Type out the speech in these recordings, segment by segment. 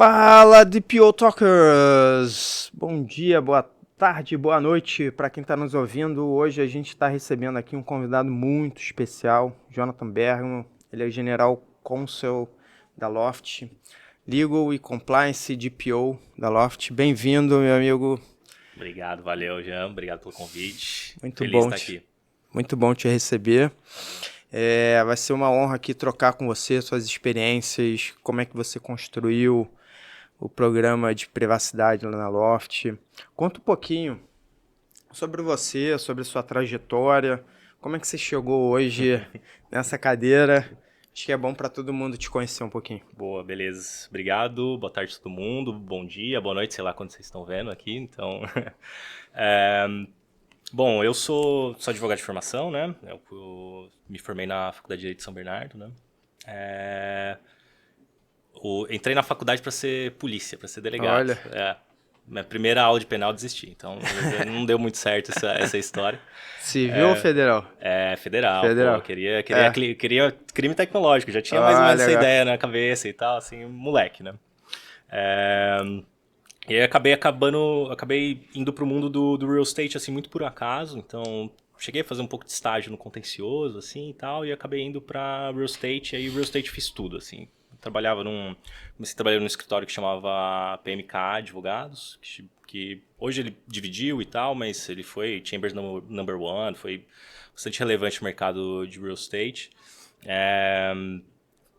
Fala, DPO Talkers! Bom dia, boa tarde, boa noite para quem está nos ouvindo. Hoje a gente está recebendo aqui um convidado muito especial, Jonathan Bergman. Ele é General Counsel da Loft, Legal e Compliance DPO da Loft. Bem-vindo, meu amigo. Obrigado, valeu, Jean. Obrigado pelo convite. Muito Feliz de bom, estar aqui. muito bom te receber. Vai ser uma honra aqui trocar com você suas experiências, como é que você construiu o programa de privacidade lá na Loft. Conta um pouquinho sobre você, sobre sua trajetória, como é que você chegou hoje nessa cadeira. Acho que é bom para todo mundo te conhecer um pouquinho. Boa, beleza. Obrigado. Boa tarde a todo mundo. Bom dia, boa noite, sei lá quando vocês estão vendo aqui. Então, é, bom, eu sou advogado de formação, né? Eu me formei na Faculdade de Direito de São Bernardo, né? Entrei na faculdade para ser polícia, para ser delegado. Olha, Minha primeira aula de penal desisti, então não deu muito certo essa história. civil ou federal? É, federal, pô, Federal. queria crime tecnológico, já tinha mais ou Ah, menos essa legal. ideia na cabeça e tal, assim, moleque, né? É, e aí acabei indo pro mundo do real estate, assim, muito por acaso, então cheguei a fazer um pouco de estágio no contencioso, assim, e tal, e acabei indo pra real estate, e aí real estate fiz tudo, assim. Comecei a trabalhar num escritório que chamava PMK Advogados, que hoje ele dividiu e tal, mas ele foi Chambers number one, foi bastante relevante no mercado de real estate. É,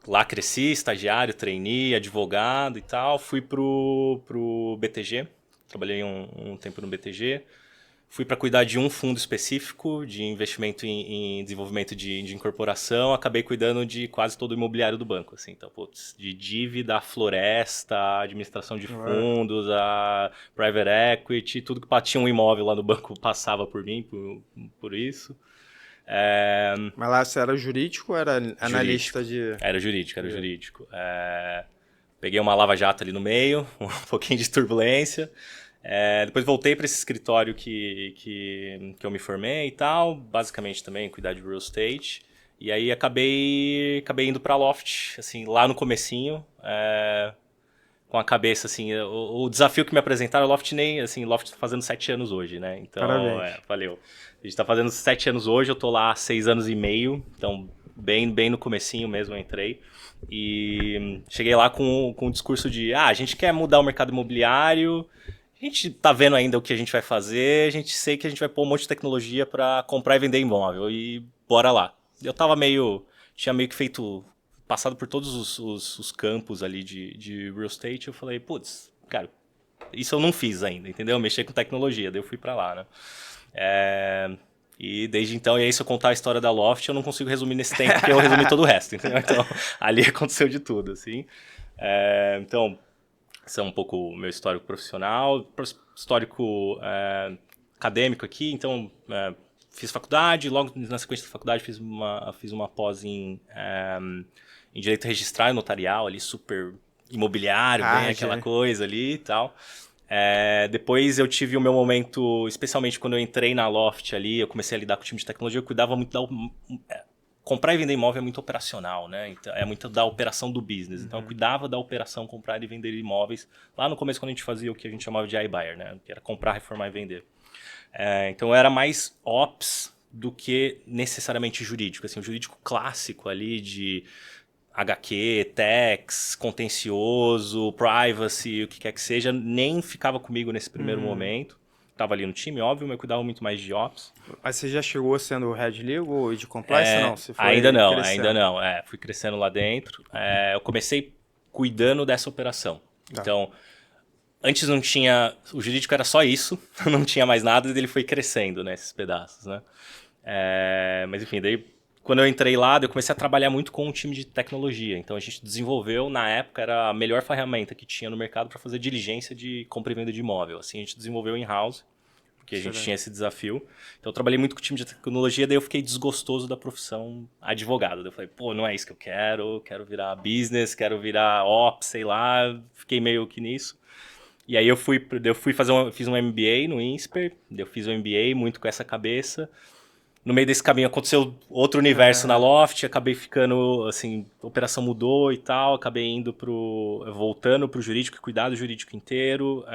Lá cresci, estagiário, trainee, advogado e tal. Fui pro BTG, trabalhei um tempo no BTG. Fui para cuidar de um fundo específico de investimento em desenvolvimento de incorporação. Acabei cuidando de quase todo o imobiliário do banco. Assim. Então, putz, de dívida, a floresta, a administração de Ué. fundos, a private equity, tudo que tinha um imóvel lá no banco passava por mim, por isso. É, Mas lá você era jurídico ou era analista Jurídico. de... Era jurídico, era jurídico. Peguei uma lava-jato ali no meio, um pouquinho de turbulência. Depois voltei para esse escritório que eu me formei e tal. Basicamente também cuidar de real estate. E aí acabei indo para Loft, assim, lá no comecinho. Com a cabeça, assim, o desafio que me apresentaram, o Loft nem, assim, Loft tá fazendo 7 anos hoje, né? Então, Parabéns. valeu. A gente tá fazendo 7 anos hoje, eu tô lá há 6 anos e meio, então bem no comecinho mesmo eu entrei. E cheguei lá com o discurso de, a gente quer mudar o mercado imobiliário, a gente tá vendo ainda o que a gente vai fazer, a gente sei que a gente vai pôr um monte de tecnologia para comprar e vender imóvel, e bora lá. Eu tinha meio que passado por todos os campos ali de real estate, eu falei, putz, cara, isso eu não fiz ainda, entendeu? Mexer com tecnologia, daí eu fui pra lá, né? E desde então, e aí se eu contar a história da Loft, eu não consigo resumir nesse tempo, porque eu resumi todo o resto, entendeu? Então, ali aconteceu de tudo, assim. Então, esse é um pouco o meu histórico profissional, histórico acadêmico aqui, então fiz faculdade, logo na sequência da faculdade fiz uma pós em direito registral e notarial, ali super imobiliário, bem Hard, aquela né? coisa ali e tal. Depois eu tive o meu momento, especialmente quando eu entrei na Loft ali, eu comecei a lidar com o time de tecnologia, eu cuidava muito comprar e vender imóvel é muito operacional, né? Então, é muito da operação do business. Então eu cuidava da operação comprar e vender imóveis lá no começo quando a gente fazia o que a gente chamava de iBuyer, né? Que era comprar, reformar e vender. Então eu era mais ops do que necessariamente jurídico. Assim, o jurídico clássico ali de HQ, tax, contencioso, privacy, o que quer que seja, nem ficava comigo nesse primeiro momento. Tava ali no time, óbvio, mas eu cuidava muito mais de ops. Mas você já chegou sendo head legal e de compliance ou não? Você Ainda foi não, ainda crescendo? não. Fui crescendo lá dentro. Eu comecei cuidando dessa operação. Tá. Então, antes não tinha... O jurídico era só isso, não tinha mais nada, e ele foi crescendo, né, esses pedaços, né? Mas enfim, daí quando eu entrei lá, eu comecei a trabalhar muito com um time de tecnologia. Então a gente desenvolveu, na época, era a melhor ferramenta que tinha no mercado para fazer diligência de compra e venda de imóvel. Assim, a gente desenvolveu in-house, porque a gente tinha Excelente. esse desafio. Então eu trabalhei muito com o time de tecnologia, daí eu fiquei desgostoso da profissão advogado. Daí eu falei, pô, não é isso que eu quero virar business, quero virar ops, sei lá. Fiquei meio que nisso. E aí eu fiz um MBA no INSPER, eu fiz um MBA muito com essa cabeça. No meio desse caminho aconteceu outro universo na Loft, acabei ficando, assim, a operação mudou e tal, acabei voltando pro jurídico e cuidar do jurídico inteiro,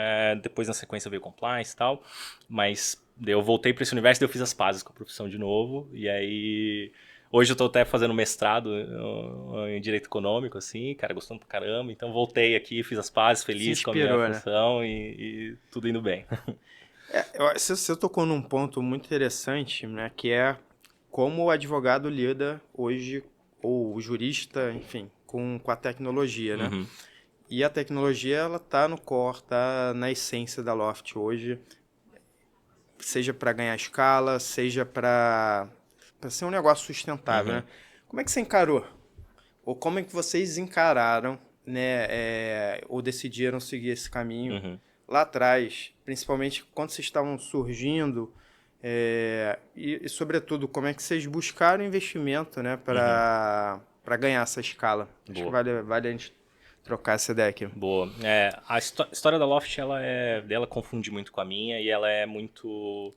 depois na sequência veio compliance e tal, mas eu voltei para esse universo e eu fiz as pazes com a profissão de novo, e aí hoje eu tô até fazendo mestrado em Direito Econômico, assim, cara, gostando pra caramba, então voltei aqui, fiz as pazes, feliz com a minha função, né? e tudo indo bem. Você tocou num ponto muito interessante, né, que é como o advogado lida hoje, ou o jurista, enfim, com a tecnologia, né? Uhum. E a tecnologia, ela tá no core, tá na essência da Loft hoje, seja para ganhar escala, seja para ser um negócio sustentável, Uhum. né? Como é que você encarou? Ou como é que vocês encararam, né, ou decidiram seguir esse caminho Uhum. lá atrás, principalmente quando vocês estavam surgindo, sobretudo, como é que vocês buscaram investimento, né, para ganhar essa escala? Acho que Boa. vale a gente trocar essa ideia aqui. Boa. A história da Loft, ela confunde muito com a minha e ela é muito...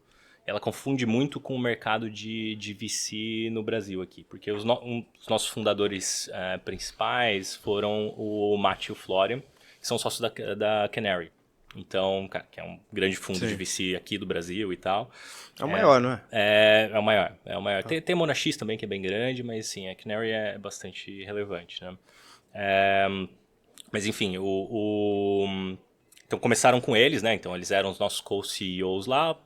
Ela confunde muito com o mercado de VC no Brasil aqui. Porque os nossos fundadores principais foram o Matt e o Florian, que são sócios da Canary. Então, cara, que é um grande fundo de VC aqui do Brasil e tal. É o maior, não é? É o maior. É o maior. Tem a Monax também, que é bem grande, mas sim, a Canary é bastante relevante, né? Mas enfim, então começaram com eles, né? Então eles eram os nossos co-CEOs lá.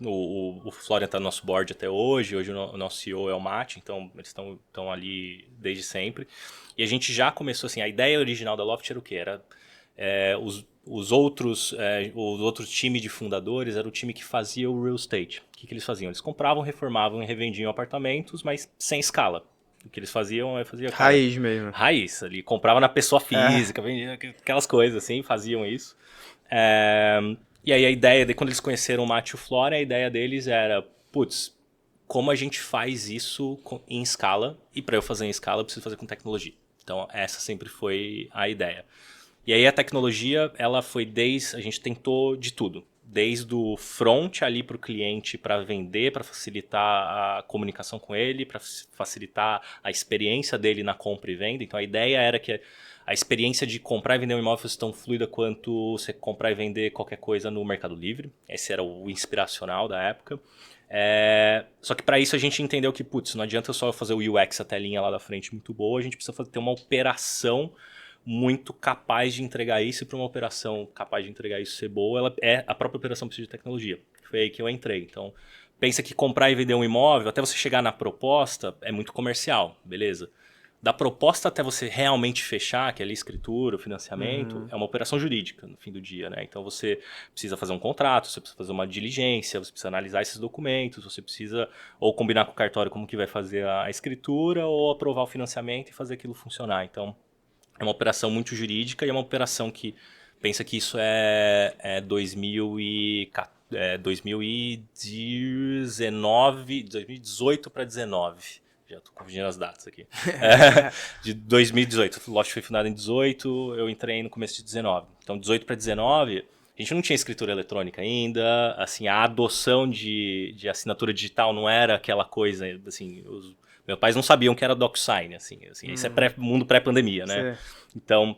O Florian está no nosso board até hoje. Hoje o nosso CEO é o Matt, então eles estão ali desde sempre. E a gente já começou assim, a ideia original da Loft era o quê? Era os outros times de fundadores era o time que fazia o real estate. O que eles faziam? Eles compravam, reformavam e revendiam apartamentos, mas sem escala. O que eles faziam, cara, Raiz mesmo. Raiz, ali, comprava na pessoa física, vendia aquelas coisas assim, faziam isso. E aí a ideia, quando eles conheceram o Matt e o Flora, a ideia deles era, putz, como a gente faz isso em escala, e para eu fazer em escala eu preciso fazer com tecnologia. Então essa sempre foi a ideia. E aí a tecnologia, ela foi a gente tentou de tudo. Desde o front ali para o cliente para vender, para facilitar a comunicação com ele, para facilitar a experiência dele na compra e venda. Então a ideia era que a experiência de comprar e vender um imóvel fosse tão fluida quanto você comprar e vender qualquer coisa no Mercado Livre. Esse era o inspiracional da época. Só que para isso a gente entendeu que, putz, não adianta só fazer o UX, a telinha lá da frente muito boa, a gente precisa ter uma operação muito capaz de entregar isso, e para uma operação capaz de entregar isso ser boa, a própria operação precisa de tecnologia. Foi aí que eu entrei. Então, pensa que comprar e vender um imóvel, até você chegar na proposta, é muito comercial, beleza? Da proposta até você realmente fechar, que é ali escritura, o financiamento, é uma operação jurídica no fim do dia, né? Então você precisa fazer um contrato, você precisa fazer uma diligência, você precisa analisar esses documentos, você precisa ou combinar com o cartório como que vai fazer a escritura, ou aprovar o financiamento e fazer aquilo funcionar. Então, é uma operação muito jurídica e é uma operação que pensa que isso é 2018 para 19. Já estou confundindo as datas aqui. De 2018. O Loft foi fundado em 18, eu entrei no começo de 19. Então, 18 para 19, a gente não tinha escritura eletrônica ainda. Assim, a adoção de assinatura digital não era aquela coisa, assim, meus pais não sabiam que era DocuSign, assim isso é mundo pré-pandemia, né? Sim. Então,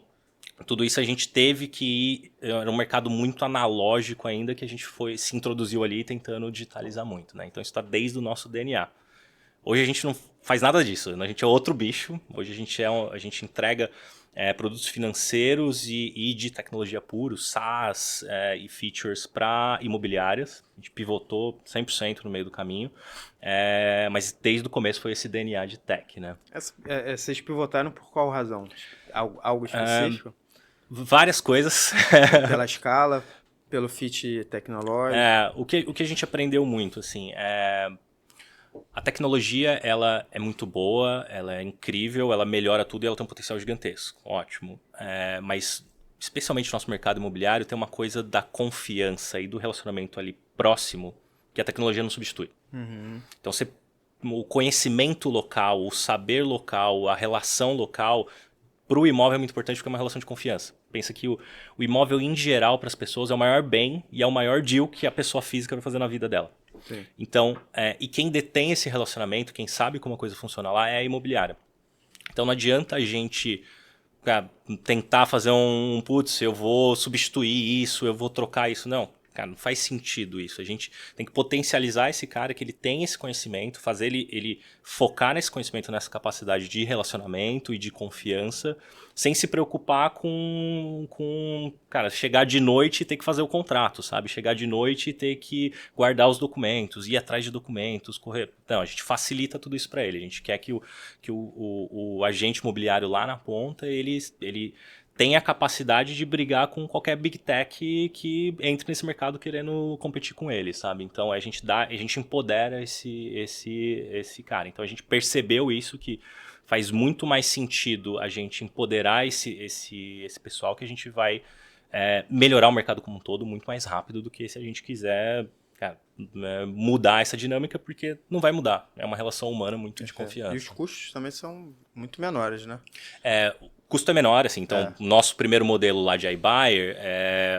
tudo isso a gente teve que ir, era um mercado muito analógico ainda, que a gente se introduziu ali tentando digitalizar muito, né? Então isso está desde o nosso DNA. Hoje a gente não faz nada disso, né? A gente é outro bicho. Hoje a gente entrega produtos financeiros e de tecnologia puro, SaaS e features para imobiliárias. A gente pivotou 100% no meio do caminho, mas desde o começo foi esse DNA de tech, né? Vocês pivotaram por qual razão? Algo específico? Várias coisas. Pela escala, pelo fit tecnológico? O que a gente aprendeu muito, assim, a tecnologia, ela é muito boa, ela é incrível, ela melhora tudo e ela tem um potencial gigantesco. Ótimo. Mas, especialmente no nosso mercado imobiliário, tem uma coisa da confiança e do relacionamento ali próximo que a tecnologia não substitui. Então, o conhecimento local, o saber local, a relação local, para o imóvel é muito importante porque é uma relação de confiança. Pensa que o imóvel, em geral, para as pessoas é o maior bem e é o maior deal que a pessoa física vai fazer na vida dela. Sim. Então, e quem detém esse relacionamento, quem sabe como a coisa funciona lá é a imobiliária. Então não adianta a gente tentar fazer putz, eu vou substituir isso, eu vou trocar isso. Não, cara, não faz sentido isso. A gente tem que potencializar esse cara, que ele tem esse conhecimento, fazer ele focar nesse conhecimento, nessa capacidade de relacionamento e de confiança, sem se preocupar cara, chegar de noite e ter que fazer o contrato, sabe? Chegar de noite e ter que guardar os documentos, ir atrás de documentos, correr. Não, a gente facilita tudo isso para ele. A gente quer que o agente imobiliário lá na ponta, ele tem a capacidade de brigar com qualquer big tech que entre nesse mercado querendo competir com ele, sabe? Então a gente empodera esse cara. Então a gente percebeu isso, que faz muito mais sentido a gente empoderar esse pessoal, que a gente vai melhorar o mercado como um todo muito mais rápido do que se a gente quiser mudar essa dinâmica, porque não vai mudar. É uma relação humana muito de confiança. E os custos também são muito menores, né? O custo é menor, assim. Então, nosso primeiro modelo lá de iBuyer,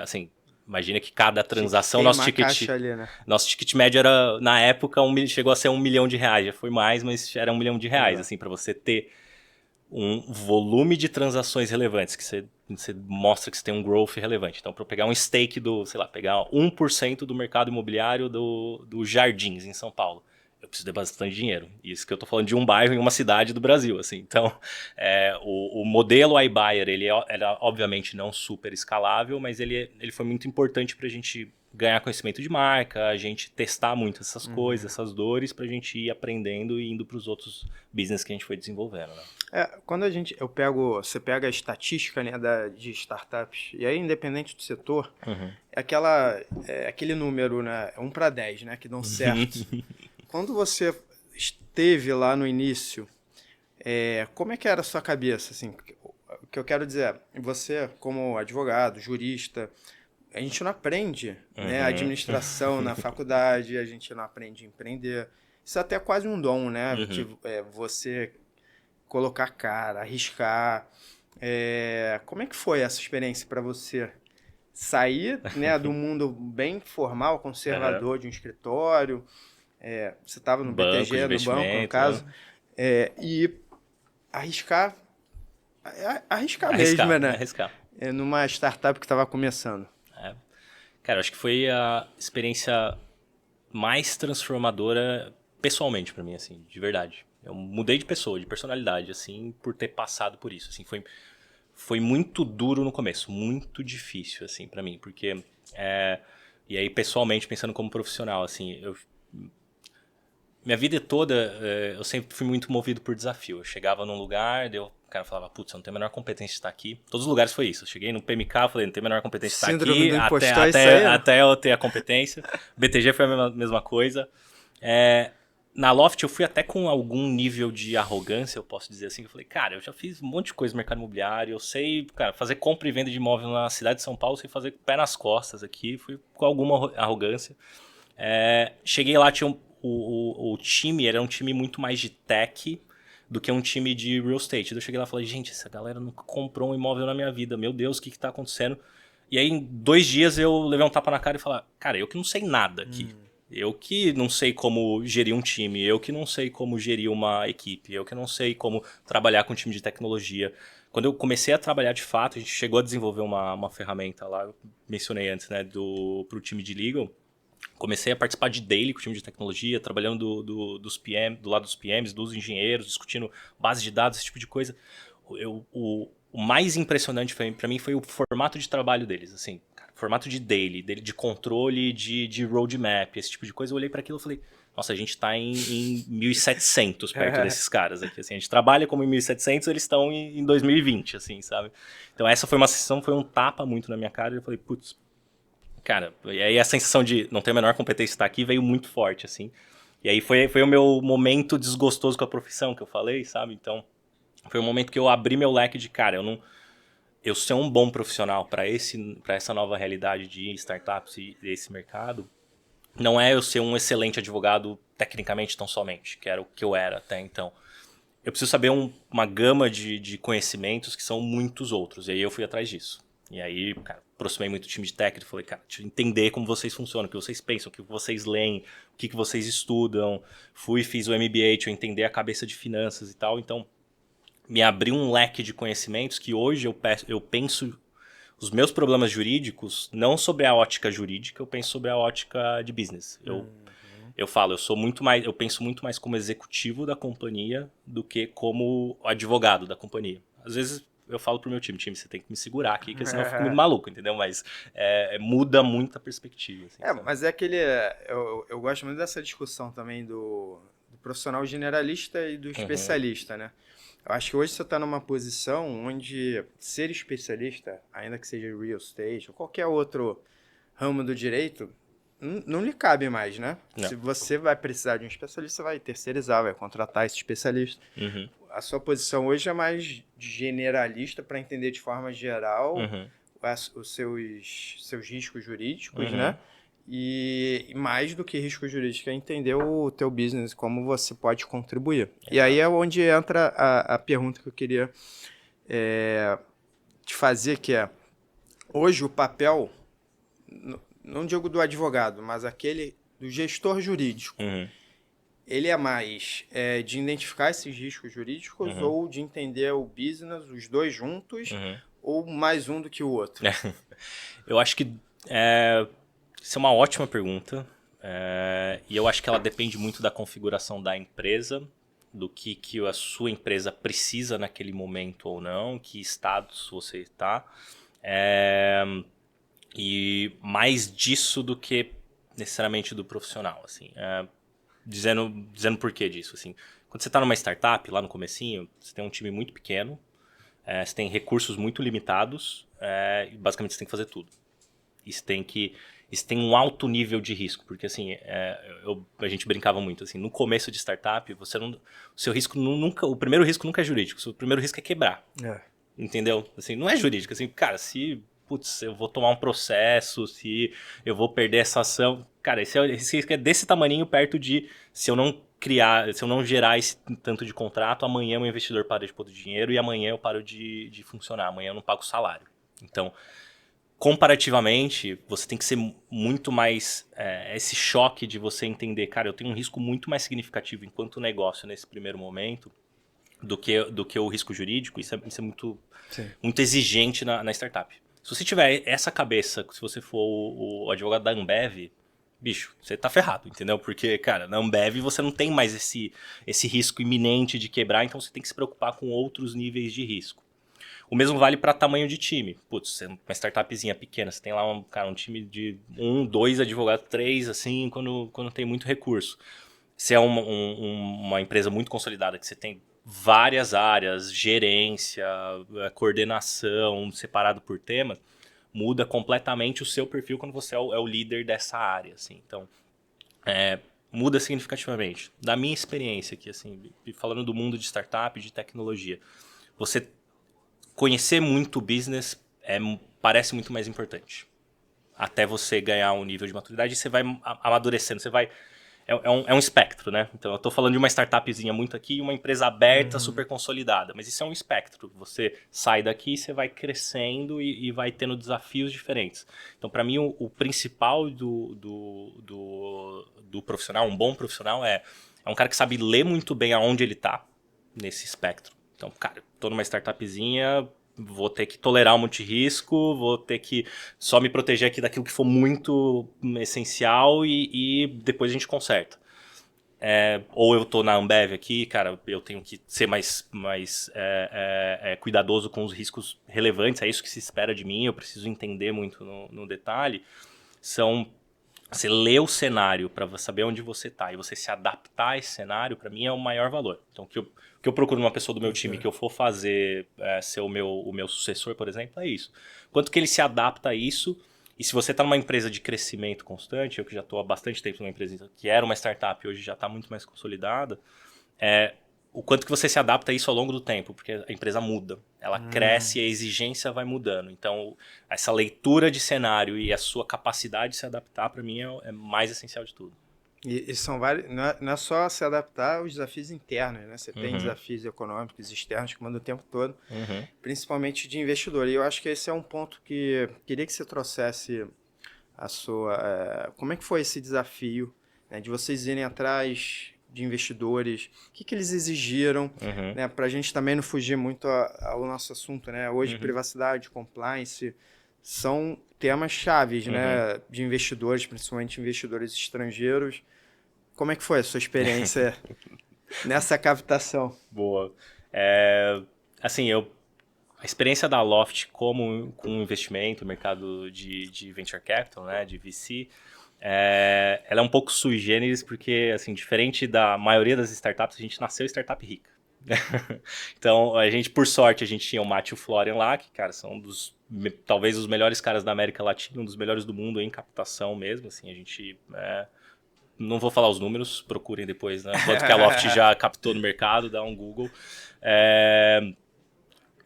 assim, imagina que cada transação, nosso ticket médio era, na época, chegou a ser R$1 milhão. Já foi mais, mas era R$1 milhão, assim, para você ter um volume de transações relevantes, que você mostra que você tem um growth relevante. Então, para eu pegar um stake pegar 1% do mercado imobiliário do Jardins, em São Paulo, eu preciso de bastante dinheiro. Isso que eu estou falando de um bairro em uma cidade do Brasil, assim. Então, o modelo iBuyer, ele era obviamente não super escalável, mas ele foi muito importante para a gente ganhar conhecimento de marca, a gente testar muito essas coisas, essas dores, para a gente ir aprendendo e indo para os outros business que a gente foi desenvolvendo, né? Quando você pega a estatística, né, de startups, e aí independente do setor, aquele número, né, 1 para 10, né, que dão certo. Quando você esteve lá no início, como é que era a sua cabeça? Assim, o que eu quero dizer, você como advogado, jurista, a gente não aprende né, administração na faculdade, a gente não aprende a empreender. Isso é até quase um dom, né? Você colocar cara, arriscar. Como é que foi essa experiência para você sair né, do mundo bem formal, conservador de um escritório? Você estava no BTG, no banco, no caso, e arriscar mesmo, né? Arriscar. Numa startup que estava começando. Cara, acho que foi a experiência mais transformadora pessoalmente para mim, assim, de verdade. Eu mudei de pessoa, de personalidade, assim, por ter passado por isso, assim, foi muito duro no começo, muito difícil, assim, para mim, porque e aí pessoalmente pensando como profissional, assim, minha vida toda eu sempre fui muito movido por desafio. Eu chegava num lugar, o cara falava, putz, eu não tenho a menor competência de estar aqui. Todos os lugares foi isso. Eu cheguei no PMK, falei, não tenho a menor competência de estar aqui, até eu ter a competência. BTG foi a mesma coisa. Na Loft eu fui até com algum nível de arrogância, eu posso dizer assim, que eu falei, cara, eu já fiz um monte de coisa no mercado imobiliário, eu sei, cara, fazer compra e venda de imóvel na cidade de São Paulo, sei fazer pé nas costas aqui, fui com alguma arrogância. Cheguei lá, tinha o time era um time muito mais de tech do que um time de real estate. Eu cheguei lá e falei, gente, essa galera nunca comprou um imóvel na minha vida, meu Deus, o que tá acontecendo? E aí, em 2 dias, eu levei um tapa na cara e falei, cara, eu que não sei nada aqui. Eu que não sei como gerir um time, eu que não sei como gerir uma equipe, eu que não sei como trabalhar com um time de tecnologia. Quando eu comecei a trabalhar de fato, a gente chegou a desenvolver uma ferramenta lá, eu mencionei antes, né, pro time de legal. Comecei a participar de daily com o time de tecnologia, trabalhando do lado dos PMs, dos engenheiros, discutindo base de dados, esse tipo de coisa. O mais impressionante para mim foi o formato de trabalho deles, assim, cara, formato de daily, de controle, de roadmap, esse tipo de coisa. Eu olhei para aquilo e falei, nossa, a gente está em 1700 perto desses caras aqui, assim, a gente trabalha como em 1700, eles estão em 2020, assim, sabe? Então essa foi uma sessão, foi um tapa muito na minha cara e eu falei, putz, cara, e aí a sensação de não ter a menor competência de estar aqui veio muito forte, assim. E aí foi o meu momento desgostoso com a profissão que eu falei, sabe? Então, foi um momento que eu abri meu leque de, cara, eu ser um bom profissional para essa nova realidade de startups e desse mercado, não é eu ser um excelente advogado tecnicamente tão somente, que era o que eu era até então. Eu preciso saber uma gama de conhecimentos que são muitos outros, e aí eu fui atrás disso. E aí, cara, aproximei muito o time de técnico, falei, cara, deixa eu entender como vocês funcionam, o que vocês pensam, o que vocês leem, o que vocês estudam. Fui e fiz o MBA, deixa eu entender a cabeça de finanças e tal. Então, me abriu um leque de conhecimentos que hoje eu penso os meus problemas jurídicos não sobre a ótica jurídica, eu penso sobre a ótica de business. Eu falo, eu penso muito mais como executivo da companhia do que como advogado da companhia. Às vezes eu falo pro meu time, você tem que me segurar aqui, porque senão eu fico muito maluco, entendeu? Mas muda muito a perspectiva. Assim, mas é aquele... Eu gosto muito dessa discussão também do profissional generalista e do especialista, né? Eu acho que hoje você está numa posição onde ser especialista, ainda que seja real estate ou qualquer outro ramo do direito, não lhe cabe mais, né? Não. Se você vai precisar de um especialista, você vai terceirizar, vai contratar esse especialista. A sua posição hoje é mais de generalista para entender de forma geral os seus riscos jurídicos, né? E mais do que risco jurídico é entender o teu business, como você pode contribuir. Exato. E aí é onde entra a pergunta que eu queria te fazer, que é, hoje o papel, não digo do advogado, mas aquele do gestor jurídico, ele é mais de identificar esses riscos jurídicos ou de entender o business, os dois juntos, ou mais um do que o outro? Eu acho que isso é uma ótima pergunta, e eu acho que ela depende muito da configuração da empresa, do que a sua empresa precisa naquele momento ou não, que status você está, e mais disso do que necessariamente do profissional, assim, dizendo por que disso, assim. Quando você está numa startup, lá no comecinho, você tem um time muito pequeno, você tem recursos muito limitados, e basicamente você tem que fazer tudo. Isso tem um alto nível de risco, porque assim, a gente brincava muito, assim, no começo de startup, o seu risco o primeiro risco nunca é jurídico, o primeiro risco é quebrar. Entendeu? Assim, não é jurídico, assim, cara, eu vou tomar um processo, se eu vou perder essa ação, cara, esse risco é desse tamaninho perto de, se eu não gerar esse tanto de contrato, amanhã meu investidor para de pôr dinheiro e amanhã eu paro de funcionar, amanhã eu não pago salário. Então, comparativamente, você tem que ser muito mais... esse choque de você entender, cara, eu tenho um risco muito mais significativo enquanto negócio nesse primeiro momento do que o risco jurídico. Isso é muito exigente na startup. Se você tiver essa cabeça, se você for o advogado da Ambev, bicho, você tá ferrado, entendeu? Porque, cara, na Ambev você não tem mais esse risco iminente de quebrar, então você tem que se preocupar com outros níveis de risco. O mesmo vale para tamanho de time. Putz, uma startupzinha pequena, você tem lá um time de 1, 2 advogados, 3, assim, quando tem muito recurso. Se é uma empresa muito consolidada, que você tem várias áreas, gerência, coordenação, separado por temas, muda completamente o seu perfil quando você é o líder dessa área, assim. Então, muda significativamente. Da minha experiência aqui, assim, falando do mundo de startup, de tecnologia, você conhecer muito o business parece muito mais importante. Até você ganhar um nível de maturidade, você vai amadurecendo, é um espectro, né? Então, eu estou falando de uma startupzinha muito aqui e uma empresa aberta, super consolidada. Mas isso é um espectro. Você sai daqui, você vai crescendo e vai tendo desafios diferentes. Então, para mim, o principal do profissional, um bom profissional, é um cara que sabe ler muito bem aonde ele está nesse espectro. Então, cara, estou numa startupzinha, vou ter que tolerar um monte de risco, vou ter que só me proteger aqui daquilo que for muito essencial e depois a gente conserta. Ou eu tô na Ambev aqui, cara, eu tenho que ser mais cuidadoso com os riscos relevantes, é isso que se espera de mim, eu preciso entender muito no detalhe. Você lê o cenário para saber onde você está e você se adaptar a esse cenário, para mim é o maior valor. Então, o que eu procuro numa pessoa do meu time que eu for fazer ser o meu sucessor, por exemplo, é isso. Quanto que ele se adapta a isso, e se você está numa empresa de crescimento constante, eu que já estou há bastante tempo numa empresa que era uma startup e hoje já está muito mais consolidada, o quanto que você se adapta a isso ao longo do tempo, porque a empresa muda, ela cresce e a exigência vai mudando. Então, essa leitura de cenário e a sua capacidade de se adaptar, para mim, é mais essencial de tudo. E são vários, não é só se adaptar aos desafios internos, né? Você tem desafios econômicos externos que mandam o tempo todo, principalmente de investidor. E eu acho que esse é um ponto que queria que você trouxesse a sua... como é que foi esse desafio, né, de vocês irem atrás de investidores? O que eles exigiram, né, para a gente também não fugir muito ao nosso assunto, né? Hoje, privacidade, compliance são temas chaves, né, de investidores, principalmente investidores estrangeiros. Como é que foi a sua experiência nessa captação? Boa. Assim, a experiência da Loft com investimento, mercado de venture capital, né, de VC, ela é um pouco sui generis porque, assim, diferente da maioria das startups, a gente nasceu startup rica. Então, por sorte, a gente tinha o Matt e o Florian lá, que, cara, são talvez os melhores caras da América Latina, um dos melhores do mundo em captação mesmo, assim, a gente... não vou falar os números, procurem depois, né? Quanto que a Loft já captou no mercado, dá um Google.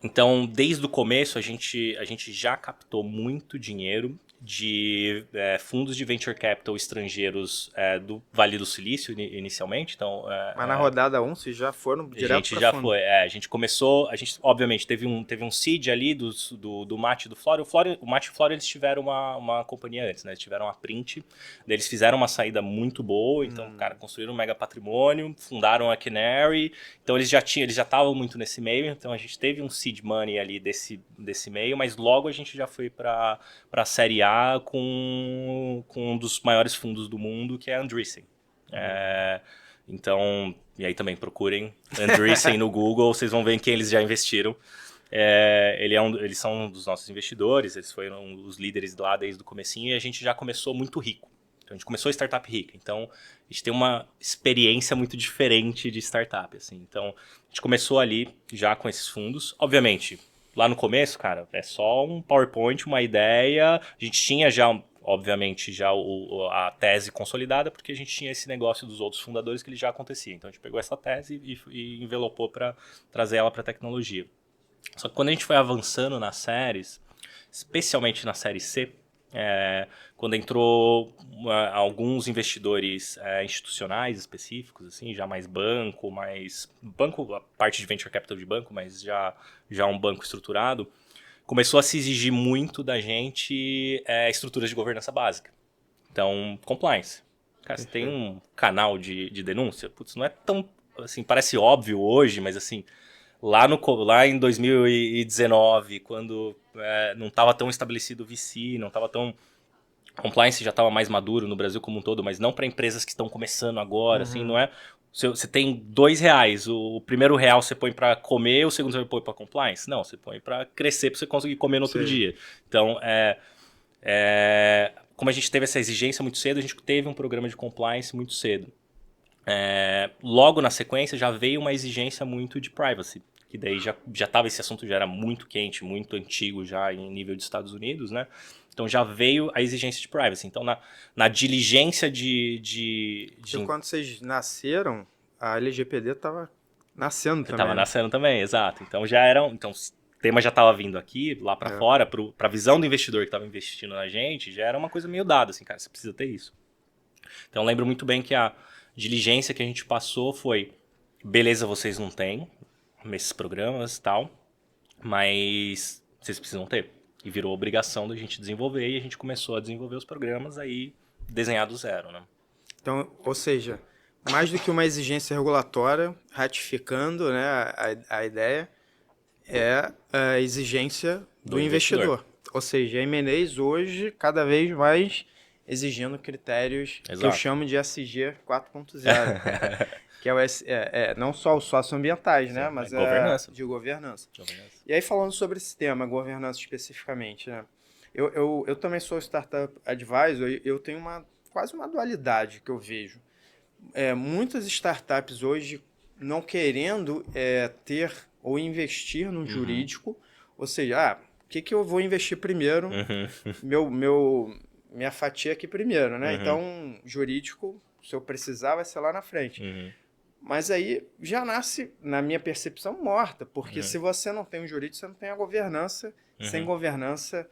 Então, desde o começo, a gente já captou muito dinheiro de fundos de venture capital estrangeiros do Vale do Silício, inicialmente. Então, Mas na rodada 1, vocês já foram direto para fundo? A gente começou, obviamente, teve um seed ali do Matt e do Flório. O Matt e o Flório, eles tiveram uma companhia antes, né? Eles tiveram a Print, eles fizeram uma saída muito boa, então, cara, construíram um mega patrimônio, fundaram a Canary, então eles já estavam muito nesse meio, então a gente teve um seed money ali desse meio, mas logo a gente já foi para a série A com um dos maiores fundos do mundo, que é a Andreessen. Então, e aí também procurem Andreessen no Google, vocês vão ver em quem eles já investiram. Eles são um dos nossos investidores, eles foram os líderes lá desde o comecinho e a gente já começou muito rico. Então, a gente começou startup rica, então a gente tem uma experiência muito diferente de startup, assim. Então, a gente começou ali já com esses fundos. Obviamente, lá no começo, cara, é só um PowerPoint, uma ideia. A gente tinha já, obviamente, já a tese consolidada, porque a gente tinha esse negócio dos outros fundadores que ele já acontecia. Então, a gente pegou essa tese e envelopou para trazer ela para a tecnologia. Só que quando a gente foi avançando nas séries, especialmente na série C, quando entrou alguns investidores institucionais específicos, assim, já mais banco, a parte de venture capital de banco, mas já um banco estruturado, começou a se exigir muito da gente estruturas de governança básica. Então, compliance. Cara, você tem um canal de denúncia? Putz, não é tão, assim, parece óbvio hoje, mas assim, lá em 2019, quando não estava tão estabelecido o VC, não estava tão... Compliance já estava mais maduro no Brasil como um todo, mas não para empresas que estão começando agora, assim, não é... Você tem R$2, o primeiro real você põe para comer, o segundo você põe para compliance? Não, você põe para crescer, para você conseguir comer no outro dia. Então, como a gente teve essa exigência muito cedo, a gente teve um programa de compliance muito cedo. Logo na sequência já veio uma exigência muito de privacy, que daí já estava, esse assunto já era muito quente, muito antigo já em nível de Estados Unidos, né? Então já veio a exigência de privacy. Então na diligência de... Quando vocês nasceram, a LGPD estava nascendo também. Estava nascendo também, exato. Então então o tema já estava vindo aqui, lá para fora, para a visão do investidor que estava investindo na gente, já era uma coisa meio dada, assim, cara, você precisa ter isso. Então eu lembro muito bem que a diligência que a gente passou foi, beleza, vocês não têm nesses programas e tal, mas vocês precisam ter. E virou obrigação da gente desenvolver, e a gente começou a desenvolver os programas aí, desenhar do zero, né? Então, ou seja, mais do que uma exigência regulatória, ratificando, né, a ideia, é a exigência do investidor. Ou seja, a M&As hoje, cada vez mais exigindo critérios que eu chamo de ESG 4.0. Que é não só os socioambientais, né? Mas governança. De governança. E aí, falando sobre esse tema, governança especificamente, né? Eu também sou startup advisor e eu tenho quase uma dualidade que eu vejo. Muitas startups hoje não querendo ter ou investir no jurídico, ou seja, o que eu vou investir primeiro? Minha fatia aqui primeiro, né? Então, jurídico, se eu precisar, vai ser lá na frente. Mas aí já nasce, na minha percepção, morta, porque se você não tem o jurídico, você não tem a governança. Sem governança,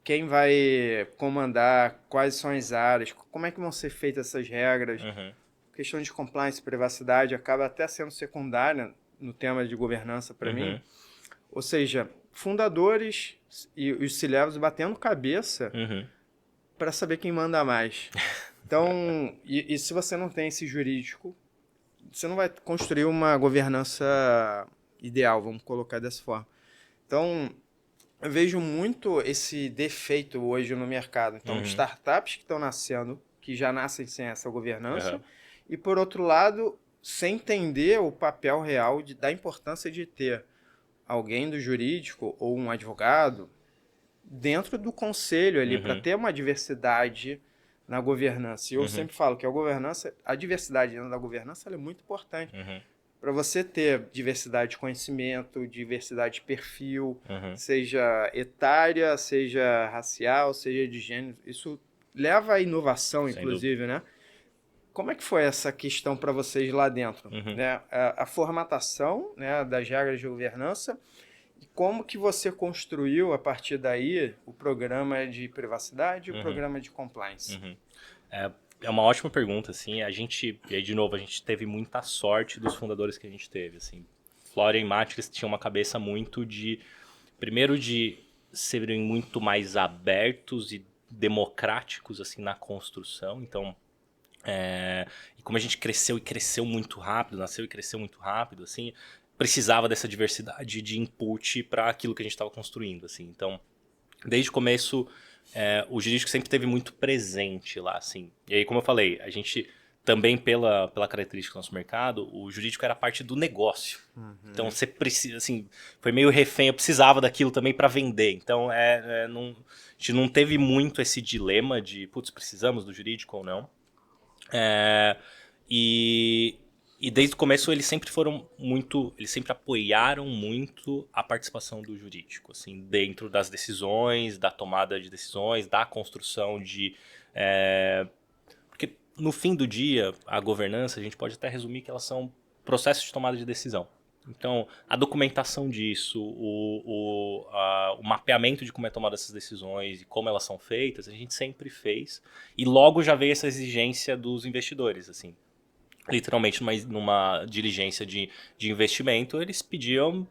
quem vai comandar, quais são as áreas, como é que vão ser feitas essas regras. Questão de compliance e privacidade acaba até sendo secundária no tema de governança para mim. Ou seja, fundadores e os C-levels batendo cabeça para saber quem manda mais. Então, e se você não tem esse jurídico, você não vai construir uma governança ideal, vamos colocar dessa forma. Então, eu vejo muito esse defeito hoje no mercado. Então, startups que estão nascendo, que já nascem sem essa governança, e por outro lado, sem entender o papel real da importância de ter alguém do jurídico ou um advogado dentro do conselho ali para ter uma diversidade na governança. E eu sempre falo que a diversidade dentro da governança ela é muito importante. Para você ter diversidade de conhecimento, diversidade de perfil, seja etária, seja racial, seja de gênero, isso leva à inovação, inclusive, né? Como é que foi essa questão para vocês lá dentro? Né? A formatação, né, das regras de governança e como que você construiu, a partir daí, o programa de privacidade e o programa de compliance? É uma ótima pergunta, assim, e aí de novo, a gente teve muita sorte dos fundadores que a gente teve, assim. Florian e Matt, eles tinham uma cabeça muito primeiro de serem muito mais abertos e democráticos, assim, na construção, então, e como a gente cresceu e cresceu muito rápido, nasceu e cresceu muito rápido, assim, precisava dessa diversidade de input para aquilo que a gente estava construindo, assim, então, desde o começo, o jurídico sempre esteve muito presente lá, assim. E aí, como eu falei, a gente também, pela característica do nosso mercado, o jurídico era parte do negócio. Então, você precisa, assim, foi meio refém, eu precisava daquilo também para vender. Então, a gente não teve muito esse dilema de, putz, precisamos do jurídico ou não. E desde o começo eles sempre apoiaram muito a participação do jurídico, assim, dentro das decisões, da tomada de decisões, da construção porque no fim do dia, a governança, a gente pode até resumir que elas são processos de tomada de decisão. Então, a documentação disso, o mapeamento de como é tomada essas decisões e como elas são feitas, a gente sempre fez. E logo já veio essa exigência dos investidores, assim. Literalmente numa diligência de investimento, eles pediam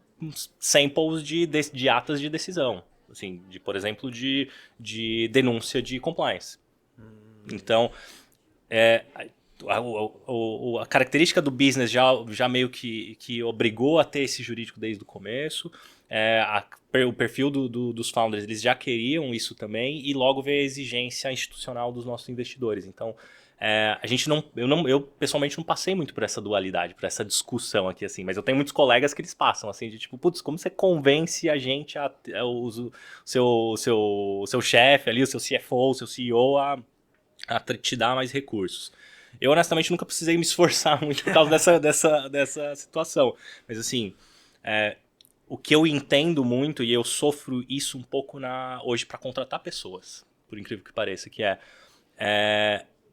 samples de atas de decisão, assim, por exemplo, de denúncia de compliance. Então, a característica do business já meio que obrigou a ter esse jurídico desde o começo. O perfil dos founders, eles já queriam isso também, e logo veio a exigência institucional dos nossos investidores. Então, eu pessoalmente não passei muito por essa dualidade, por essa discussão aqui, assim, mas eu tenho muitos colegas que eles passam, assim, de tipo, putz, como você convence a gente, o seu chefe ali, o seu CFO, o seu CEO a te dar mais recursos. Eu, honestamente, nunca precisei me esforçar muito por causa dessa situação. Mas, assim, o que eu entendo muito, e eu sofro isso um pouco hoje para contratar pessoas, por incrível que pareça, que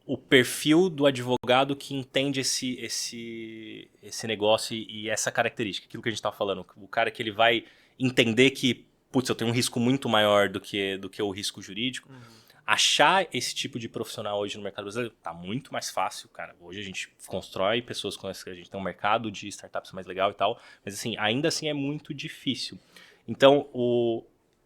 o perfil do advogado que entende esse negócio e essa característica, aquilo que a gente estava falando, o cara que ele vai entender que, putz, eu tenho um risco muito maior do que o risco jurídico. Achar esse tipo de profissional hoje no mercado brasileiro tá muito mais fácil, cara. Hoje a gente constrói pessoas com essa, a gente tem um mercado de startups mais legal e tal, mas assim, ainda assim é muito difícil. Então,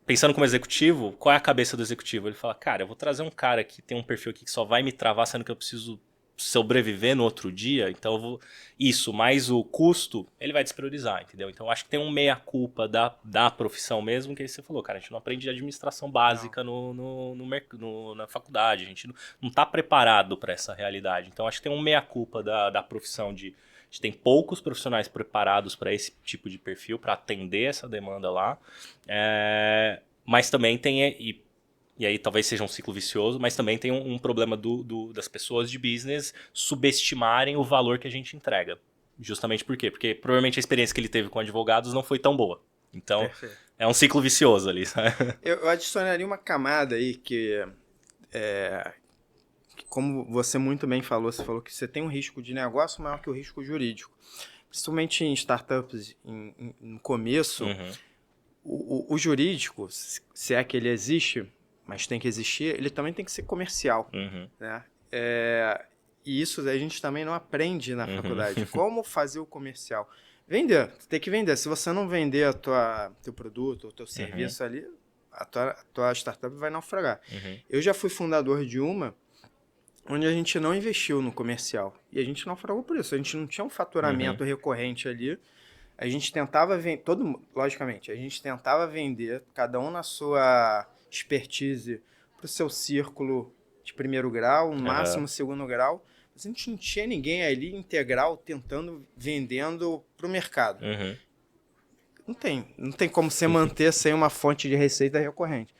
pensando como executivo, qual é a cabeça do executivo? Ele fala, cara, eu vou trazer um cara que tem um perfil aqui que só vai me travar, sendo que eu preciso sobreviver no outro dia, então eu vou... Isso, mais o custo, ele vai despriorizar, entendeu? Então eu acho que tem um meia-culpa da profissão mesmo, que aí você falou, cara, a gente não aprende administração básica na faculdade, a gente não tá preparado para essa realidade. Então acho que tem um meia-culpa da profissão a gente tem poucos profissionais preparados para esse tipo de perfil, para atender essa demanda lá, mas também tem... E aí talvez seja um ciclo vicioso, mas também tem um problema das pessoas de business subestimarem o valor que a gente entrega. Justamente por quê? Porque provavelmente a experiência que ele teve com advogados não foi tão boa. Então, perfeito. É um ciclo vicioso ali, sabe? Eu adicionaria uma camada aí que como você muito bem falou, você falou que você tem um risco de negócio maior que o risco jurídico. Principalmente em startups, no começo, o jurídico, se é que ele existe, mas tem que existir, ele também tem que ser comercial, né? E isso a gente também não aprende na faculdade. Como fazer o comercial? Vender, tem que vender. Se você não vender teu produto, o teu serviço ali, a tua startup vai naufragar. Eu já fui fundador de uma onde a gente não investiu no comercial. E a gente naufragou por isso. A gente não tinha um faturamento recorrente ali. A gente tentava vender, logicamente, a gente tentava vender, cada um na sua expertise, para o seu círculo de primeiro grau, no máximo segundo grau. Mas a gente não tinha ninguém ali integral tentando, vendendo para o mercado. Não tem como você manter sem uma fonte de receita recorrente.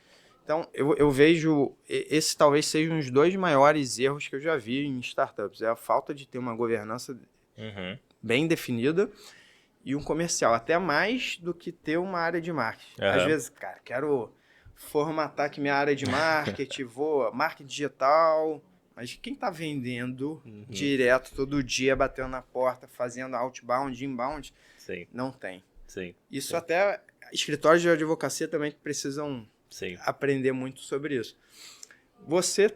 Então, eu vejo, esse talvez seja um dos 2 maiores erros que eu já vi em startups. É a falta de ter uma governança bem definida e um comercial, até mais do que ter uma área de marketing. Às vezes, cara, quero formatar aqui minha área de marketing, marketing digital, mas quem está vendendo direto, todo dia, batendo na porta, fazendo outbound, inbound, não tem. Isso até escritórios de advocacia também precisam aprender muito sobre isso. Você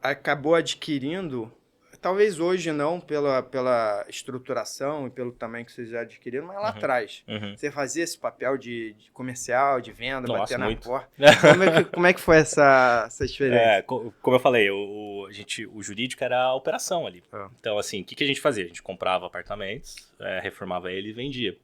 acabou adquirindo, talvez hoje não pela estruturação e pelo tamanho que vocês já adquiriram, mas lá atrás. Você fazia esse papel de comercial, de venda, bater na porta. Como é que foi essa experiência? Como eu falei, o jurídico era a operação ali. Então, assim, o que a gente fazia? A gente comprava apartamentos, reformava ele e vendia.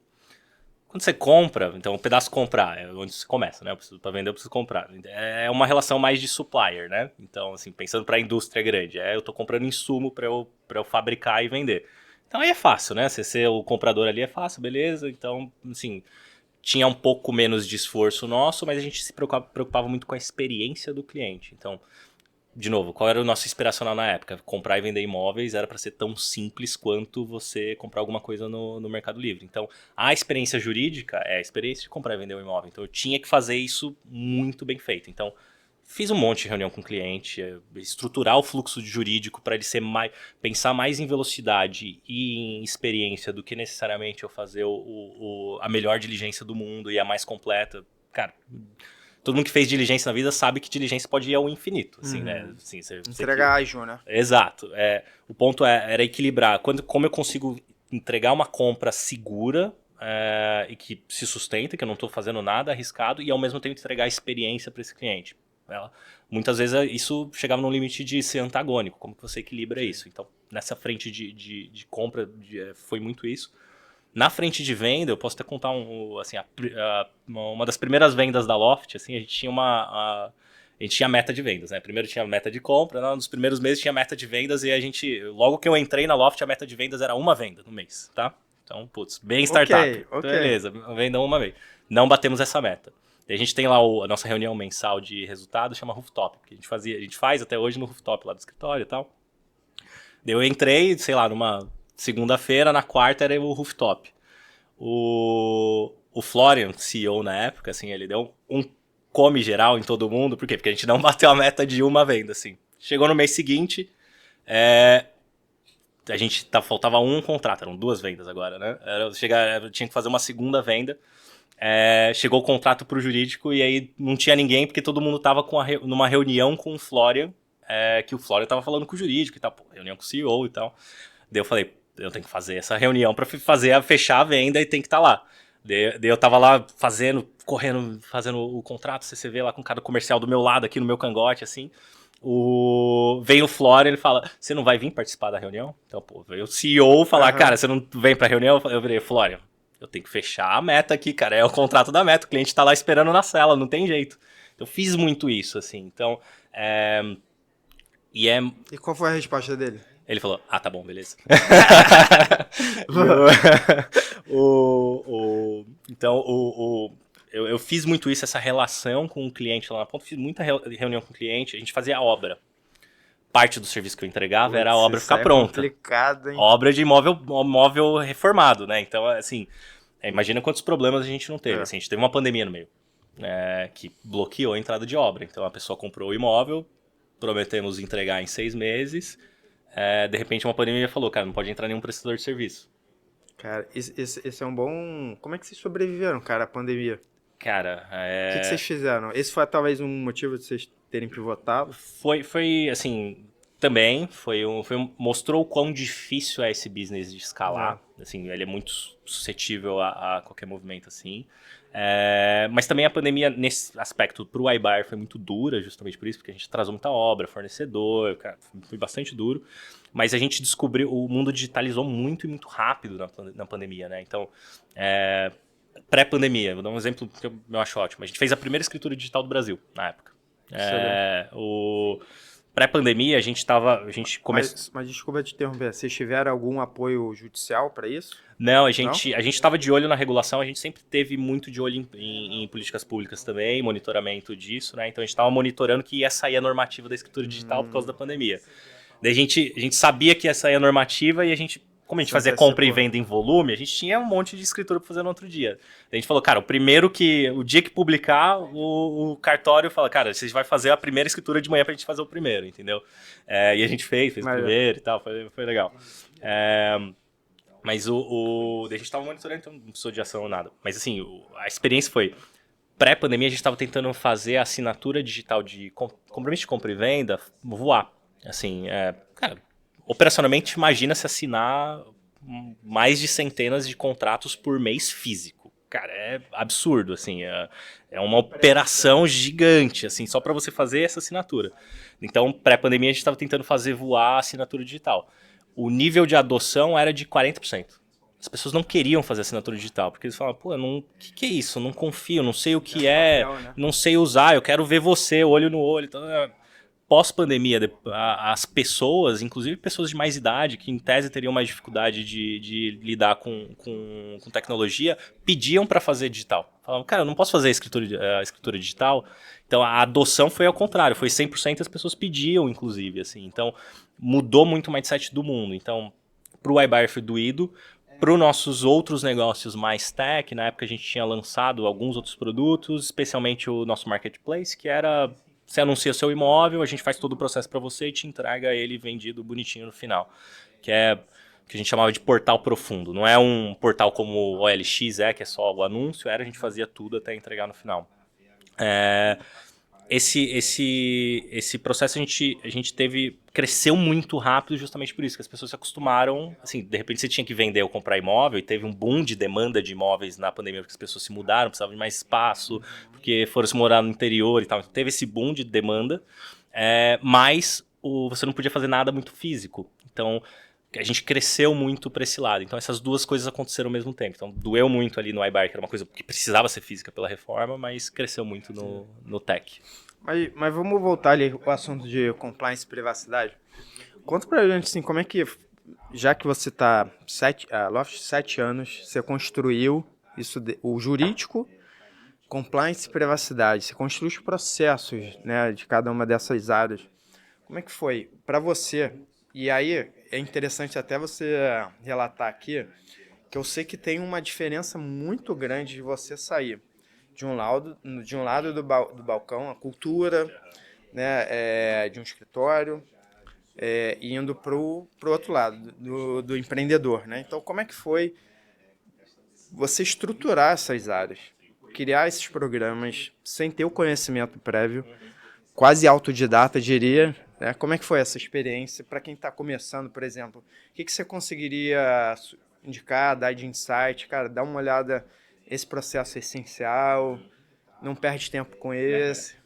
Quando você compra, então o pedaço comprar é onde você começa, né? Para vender eu preciso comprar. É uma relação mais de supplier, né? Então, assim, pensando para a indústria grande, eu tô comprando insumo para eu fabricar e vender. Então aí é fácil, né? Você ser o comprador ali é fácil, beleza? Então, assim, tinha um pouco menos de esforço nosso, mas a gente se preocupava muito com a experiência do cliente. Então, de novo, qual era o nosso inspiracional na época? Comprar e vender imóveis era para ser tão simples quanto você comprar alguma coisa no Mercado Livre. Então, a experiência jurídica é a experiência de comprar e vender um imóvel. Então, eu tinha que fazer isso muito bem feito. Então, fiz um monte de reunião com o cliente, estruturar o fluxo jurídico para ele ser pensar mais em velocidade e em experiência do que necessariamente eu fazer a melhor diligência do mundo e a mais completa. Cara, todo mundo que fez diligência na vida sabe que diligência pode ir ao infinito, assim, né? Assim, entregar ágil, né? Exato. O ponto era equilibrar. Como eu consigo entregar uma compra segura e que se sustenta, que eu não estou fazendo nada arriscado, e ao mesmo tempo entregar experiência para esse cliente. Muitas vezes isso chegava no limite de ser antagônico. Como que você equilibra isso? Então, nessa frente de compra, foi muito isso. Na frente de venda, eu posso até contar uma das primeiras vendas da Loft, assim, a gente tinha meta de vendas, né? Primeiro tinha meta de compra, nos primeiros meses tinha meta de vendas e logo que eu entrei na Loft, a meta de vendas era uma venda no mês, tá? Então, bem startup. Okay. Beleza, venda uma vez. Não batemos essa meta. E a gente tem lá a nossa reunião mensal de resultados, chama Rooftop, que a gente faz até hoje no Rooftop lá do escritório e tal. Daí eu entrei, sei lá, numa segunda-feira, na quarta era o Rooftop. O Florian, CEO na época, assim, ele deu um come geral em todo mundo. Por quê? Porque a gente não bateu a meta de uma venda, assim. Chegou no mês seguinte, faltava um contrato, eram 2 vendas agora, né? Eu tinha que fazer uma segunda venda. Chegou o contrato pro jurídico e aí não tinha ninguém, porque todo mundo tava numa reunião com o Florian, que o Florian tava falando com o jurídico e tal, reunião com o CEO e tal. Daí eu falei, eu tenho que fazer essa reunião para fechar a venda e tem que estar lá. Daí eu tava lá correndo, fazendo o contrato, você vê lá com o cara comercial do meu lado, aqui no meu cangote, assim. Vem o Florian, ele fala, você não vai vir participar da reunião? Então, veio o CEO falar, cara, você não vem pra reunião? Eu virei, Florian, eu tenho que fechar a meta aqui, cara, é o contrato da meta, o cliente tá lá esperando na cela, não tem jeito. Eu fiz muito isso, assim, então... E qual foi a resposta dele? Ele falou, tá bom, beleza. Então, eu fiz muito isso, essa relação com o cliente lá na ponta, fiz muita reunião com o cliente, a gente fazia a obra. Parte do serviço que eu entregava era a obra ficar pronta. Complicado, hein? Obra de móvel reformado, né? Então, assim, imagina quantos problemas a gente não teve. Assim, a gente teve uma pandemia no meio, que bloqueou a entrada de obra. Então, a pessoa comprou o imóvel, prometemos entregar em 6 meses... de repente uma pandemia falou, cara, não pode entrar nenhum prestador de serviço. Cara, esse é um bom... Como é que vocês sobreviveram, cara, à pandemia? Cara, O que vocês fizeram? Esse foi talvez um motivo de vocês terem pivotado? foi assim, também mostrou o quão difícil é esse business de escalar. Assim, ele é muito suscetível a qualquer movimento assim. Mas também a pandemia, nesse aspecto, para o iBuyer foi muito dura, justamente por isso, porque a gente atrasou muita obra, fornecedor, cara, foi bastante duro. Mas a gente descobriu, o mundo digitalizou muito e muito rápido na pandemia, né? Então, pré-pandemia, vou dar um exemplo que eu acho ótimo. A gente fez a primeira escritura digital do Brasil, na época. O pré-pandemia, a gente começou... Mas desculpa te interromper, vocês tiveram algum apoio judicial para isso? Não, a gente estava de olho na regulação, a gente sempre teve muito de olho em políticas públicas também, monitoramento disso, né? Então a gente estava monitorando que ia sair a normativa da escritura digital por causa da pandemia. Daí a gente sabia que ia sair a normativa e como a gente fazia compra e venda em volume, a gente tinha um monte de escritura para fazer no outro dia. Daí a gente falou, cara, o dia que publicar, o cartório fala, cara, vocês vai fazer a primeira escritura de manhã pra gente fazer o primeiro, entendeu? E a gente fez o primeiro e tal, foi legal. Mas a gente tava monitorando, então não precisou de ação ou nada. Mas assim, a experiência foi, pré-pandemia a gente tava tentando fazer a assinatura digital de compromisso de compra e venda voar. Assim, cara, operacionalmente imagina se assinar mais de centenas de contratos por mês físico. Cara, é absurdo, assim, é uma operação gigante, assim, só para você fazer essa assinatura. Então, pré-pandemia a gente estava tentando fazer voar a assinatura digital. O nível de adoção era de 40%. As pessoas não queriam fazer assinatura digital, porque eles falavam, pô, que é isso? Eu não confio, não sei o que não sei usar, eu quero ver você, olho no olho. Então, pós-pandemia, as pessoas, inclusive pessoas de mais idade, que em tese teriam mais dificuldade de lidar com tecnologia, pediam para fazer digital. Falavam, cara, eu não posso fazer a escritura digital. Então a adoção foi ao contrário, foi 100% as pessoas pediam, inclusive. Assim. Então mudou muito o mindset do mundo. Então, para o iBuyer foi doído. Para os nossos outros negócios mais tech, na época a gente tinha lançado alguns outros produtos, especialmente o nosso marketplace, que era... Você anuncia seu imóvel, a gente faz todo o processo para você e te entrega ele vendido bonitinho no final. Que é o que a gente chamava de portal profundo. Não é um portal como o OLX, que é só o anúncio, a gente fazia tudo até entregar no final. Esse processo a gente cresceu muito rápido justamente por isso, que as pessoas se acostumaram, assim, de repente você tinha que vender ou comprar imóvel e teve um boom de demanda de imóveis na pandemia porque as pessoas se mudaram, precisavam de mais espaço, porque foram se morar no interior e tal, então teve esse boom de demanda, mas você não podia fazer nada muito físico, então a gente cresceu muito para esse lado. Então essas duas coisas aconteceram ao mesmo tempo. Então doeu muito ali no iBuyer, que era uma coisa que precisava ser física pela reforma, mas cresceu muito no tech. Mas vamos voltar ali ao assunto de compliance e privacidade. Conta pra gente, assim, como é que, já que você está Loft 7 anos, você construiu isso, o jurídico, compliance e privacidade, você construiu os processos, né, de cada uma dessas áreas. Como é que foi para você? E aí é interessante até você relatar aqui que eu sei que tem uma diferença muito grande de você sair de um lado do balcão, a cultura, né, de um escritório, indo para o outro lado, do empreendedor. Né? Então, como é que foi você estruturar essas áreas? Criar esses programas sem ter o conhecimento prévio, quase autodidata, diria. Né? Como é que foi essa experiência para quem está começando, por exemplo? O que você conseguiria indicar, dar de insight? Cara, dá uma olhada, esse processo é essencial, não perde tempo com esse.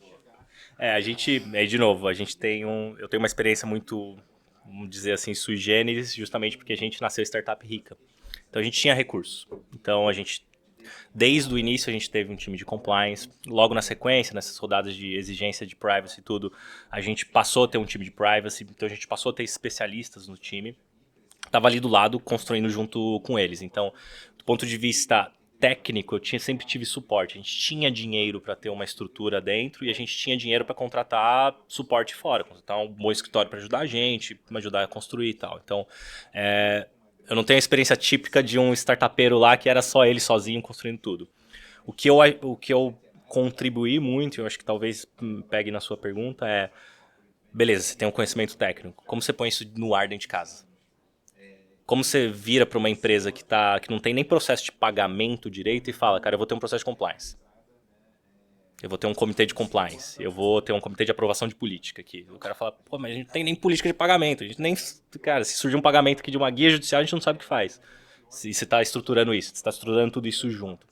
De novo, eu tenho uma experiência muito, vamos dizer assim, sui generis, justamente porque a gente nasceu startup rica. Então a gente tinha recursos. Então desde o início a gente teve um time de compliance, logo na sequência, nessas rodadas de exigência de privacy e tudo, a gente passou a ter um time de privacy, então a gente passou a ter especialistas no time. Estava ali do lado, construindo junto com eles. Então, do ponto de vista técnico, sempre tive suporte. A gente tinha dinheiro para ter uma estrutura dentro e a gente tinha dinheiro para contratar suporte fora, contratar um bom escritório para ajudar a gente, para ajudar a construir e tal. Então, eu não tenho a experiência típica de um startupeiro lá que era só ele sozinho construindo tudo. O que eu contribuí muito, eu acho que talvez pegue na sua pergunta, beleza, você tem um conhecimento técnico, como você põe isso no ar dentro de casa? Como você vira para uma empresa que não tem nem processo de pagamento direito e fala, cara, eu vou ter um processo de compliance. Eu vou ter um comitê de compliance, eu vou ter um comitê de aprovação de política aqui. O cara fala, pô, mas a gente não tem nem política de pagamento, a gente nem... Cara, se surgir um pagamento aqui de uma guia judicial, a gente não sabe o que faz. Se você está estruturando isso, se está estruturando tudo isso junto.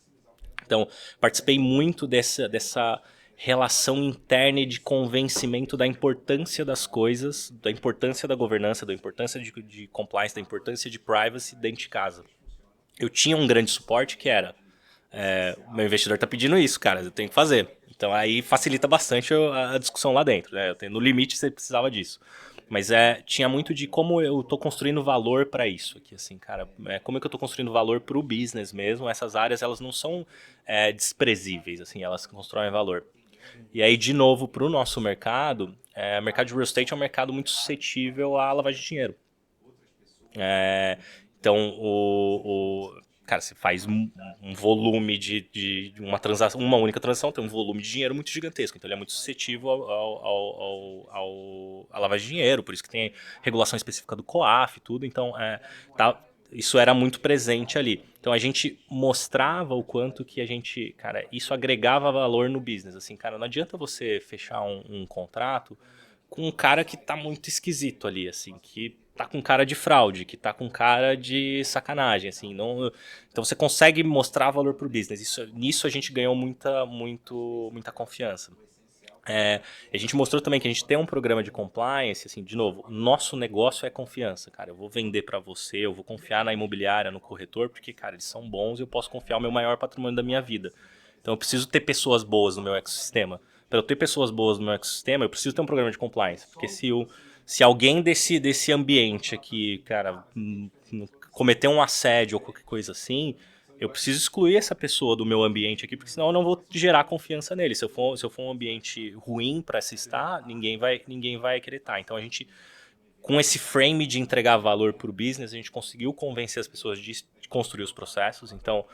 Então, participei muito dessa relação interna e de convencimento da importância das coisas, da importância da governança, da importância de compliance, da importância de privacy dentro de casa. Eu tinha um grande suporte que era, o meu investidor está pedindo isso, cara, eu tenho que fazer. Então aí facilita bastante a discussão lá dentro, né? No limite você precisava disso. Mas tinha muito de como eu estou construindo valor para isso aqui, assim, cara. Como é que eu estou construindo valor para o business mesmo. Essas áreas, elas não são desprezíveis, assim, elas constroem valor. E aí, de novo, para o nosso mercado, o mercado de real estate é um mercado muito suscetível à lavagem de dinheiro. Então, cara, você faz um volume de uma transação, uma única transação, tem um volume de dinheiro muito gigantesco. Então, ele é muito suscetível à lavagem de dinheiro. Por isso que tem regulação específica do COAF e tudo. Então, isso era muito presente ali. Então, a gente mostrava o quanto que cara, isso agregava valor no business. Assim, cara, não adianta você fechar um contrato com um cara que tá muito esquisito ali, assim, que tá com cara de fraude, que tá com cara de sacanagem, assim, não... Então você consegue mostrar valor pro business. Nisso a gente ganhou muita confiança. A gente mostrou também que a gente tem um programa de compliance, assim, de novo, nosso negócio é confiança, cara. Eu vou vender para você, eu vou confiar na imobiliária, no corretor, porque, cara, eles são bons e eu posso confiar o meu maior patrimônio da minha vida. Então eu preciso ter pessoas boas no meu ecossistema. Para eu ter pessoas boas no meu ecossistema, eu preciso ter um programa de compliance. Porque se alguém desse ambiente aqui, cara, cometer um assédio ou qualquer coisa assim, eu preciso excluir essa pessoa do meu ambiente aqui, porque senão eu não vou gerar confiança nele. Se eu for um ambiente ruim para se estar, ninguém vai querer estar. Então a gente, com esse frame de entregar valor para o business, a gente conseguiu convencer as pessoas de construir os processos. Então,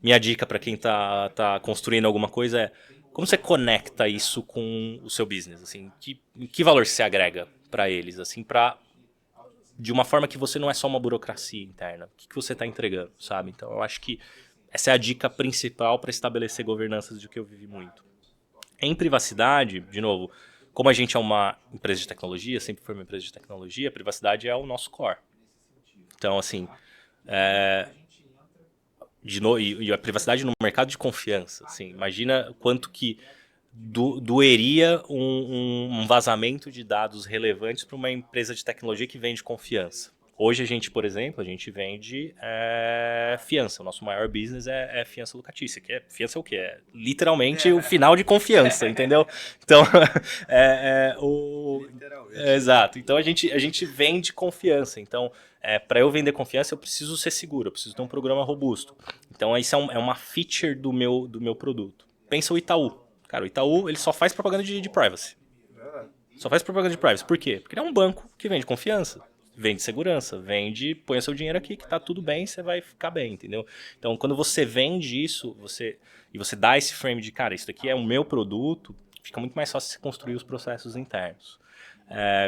minha dica para quem tá construindo alguma coisa é como você conecta isso com o seu business, assim, que valor se agrega para eles, assim, de uma forma que você não é só uma burocracia interna. O que você está entregando, sabe? Então, eu acho que essa é a dica principal para estabelecer governanças de que eu vivi muito. Em privacidade, de novo, como a gente é uma empresa de tecnologia, sempre foi uma empresa de tecnologia, a privacidade é o nosso core. Então, assim, e a privacidade no mercado de confiança. Assim, imagina quanto que doeria um vazamento de dados relevantes para uma empresa de tecnologia que vende confiança. Hoje a gente, por exemplo, a gente vende fiança. O nosso maior business é fiança locatícia. Fiança é o quê? É literalmente o final de confiança, entendeu? Então, exato. Então a gente vende confiança. Então, para eu vender confiança, eu preciso ser seguro, eu preciso ter um programa robusto. Então, isso é uma feature do meu produto. Pensa o Itaú. Cara, o Itaú ele só faz propaganda de privacy. Só faz propaganda de privacy. Por quê? Porque ele é um banco que vende confiança, vende segurança, põe seu dinheiro aqui que tá tudo bem, você vai ficar bem, entendeu? Então, quando você vende isso, você dá esse frame de, cara, isso daqui é o meu produto, fica muito mais fácil você construir os processos internos.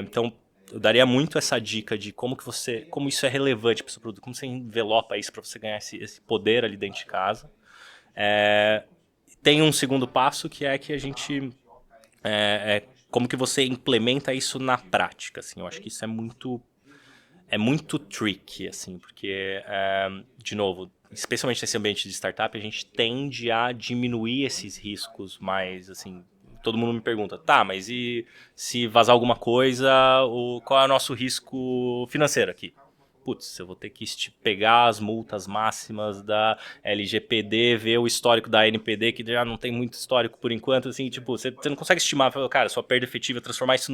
Então, eu daria muito essa dica de como isso é relevante para o seu produto, como você envelopa isso para você ganhar esse poder ali dentro de casa. Tem um segundo passo que é que a gente como que você implementa isso na prática, assim. Eu acho que isso é muito tricky, assim, porque de novo, especialmente nesse ambiente de startup, a gente tende a diminuir esses riscos mais, assim. Todo mundo me pergunta, tá, mas e se vazar alguma coisa, qual é o nosso risco financeiro aqui? Putz, eu vou ter que pegar as multas máximas da LGPD, ver o histórico da NPD, que já não tem muito histórico por enquanto, assim, tipo, você não consegue estimar, cara, sua perda efetiva, transformar isso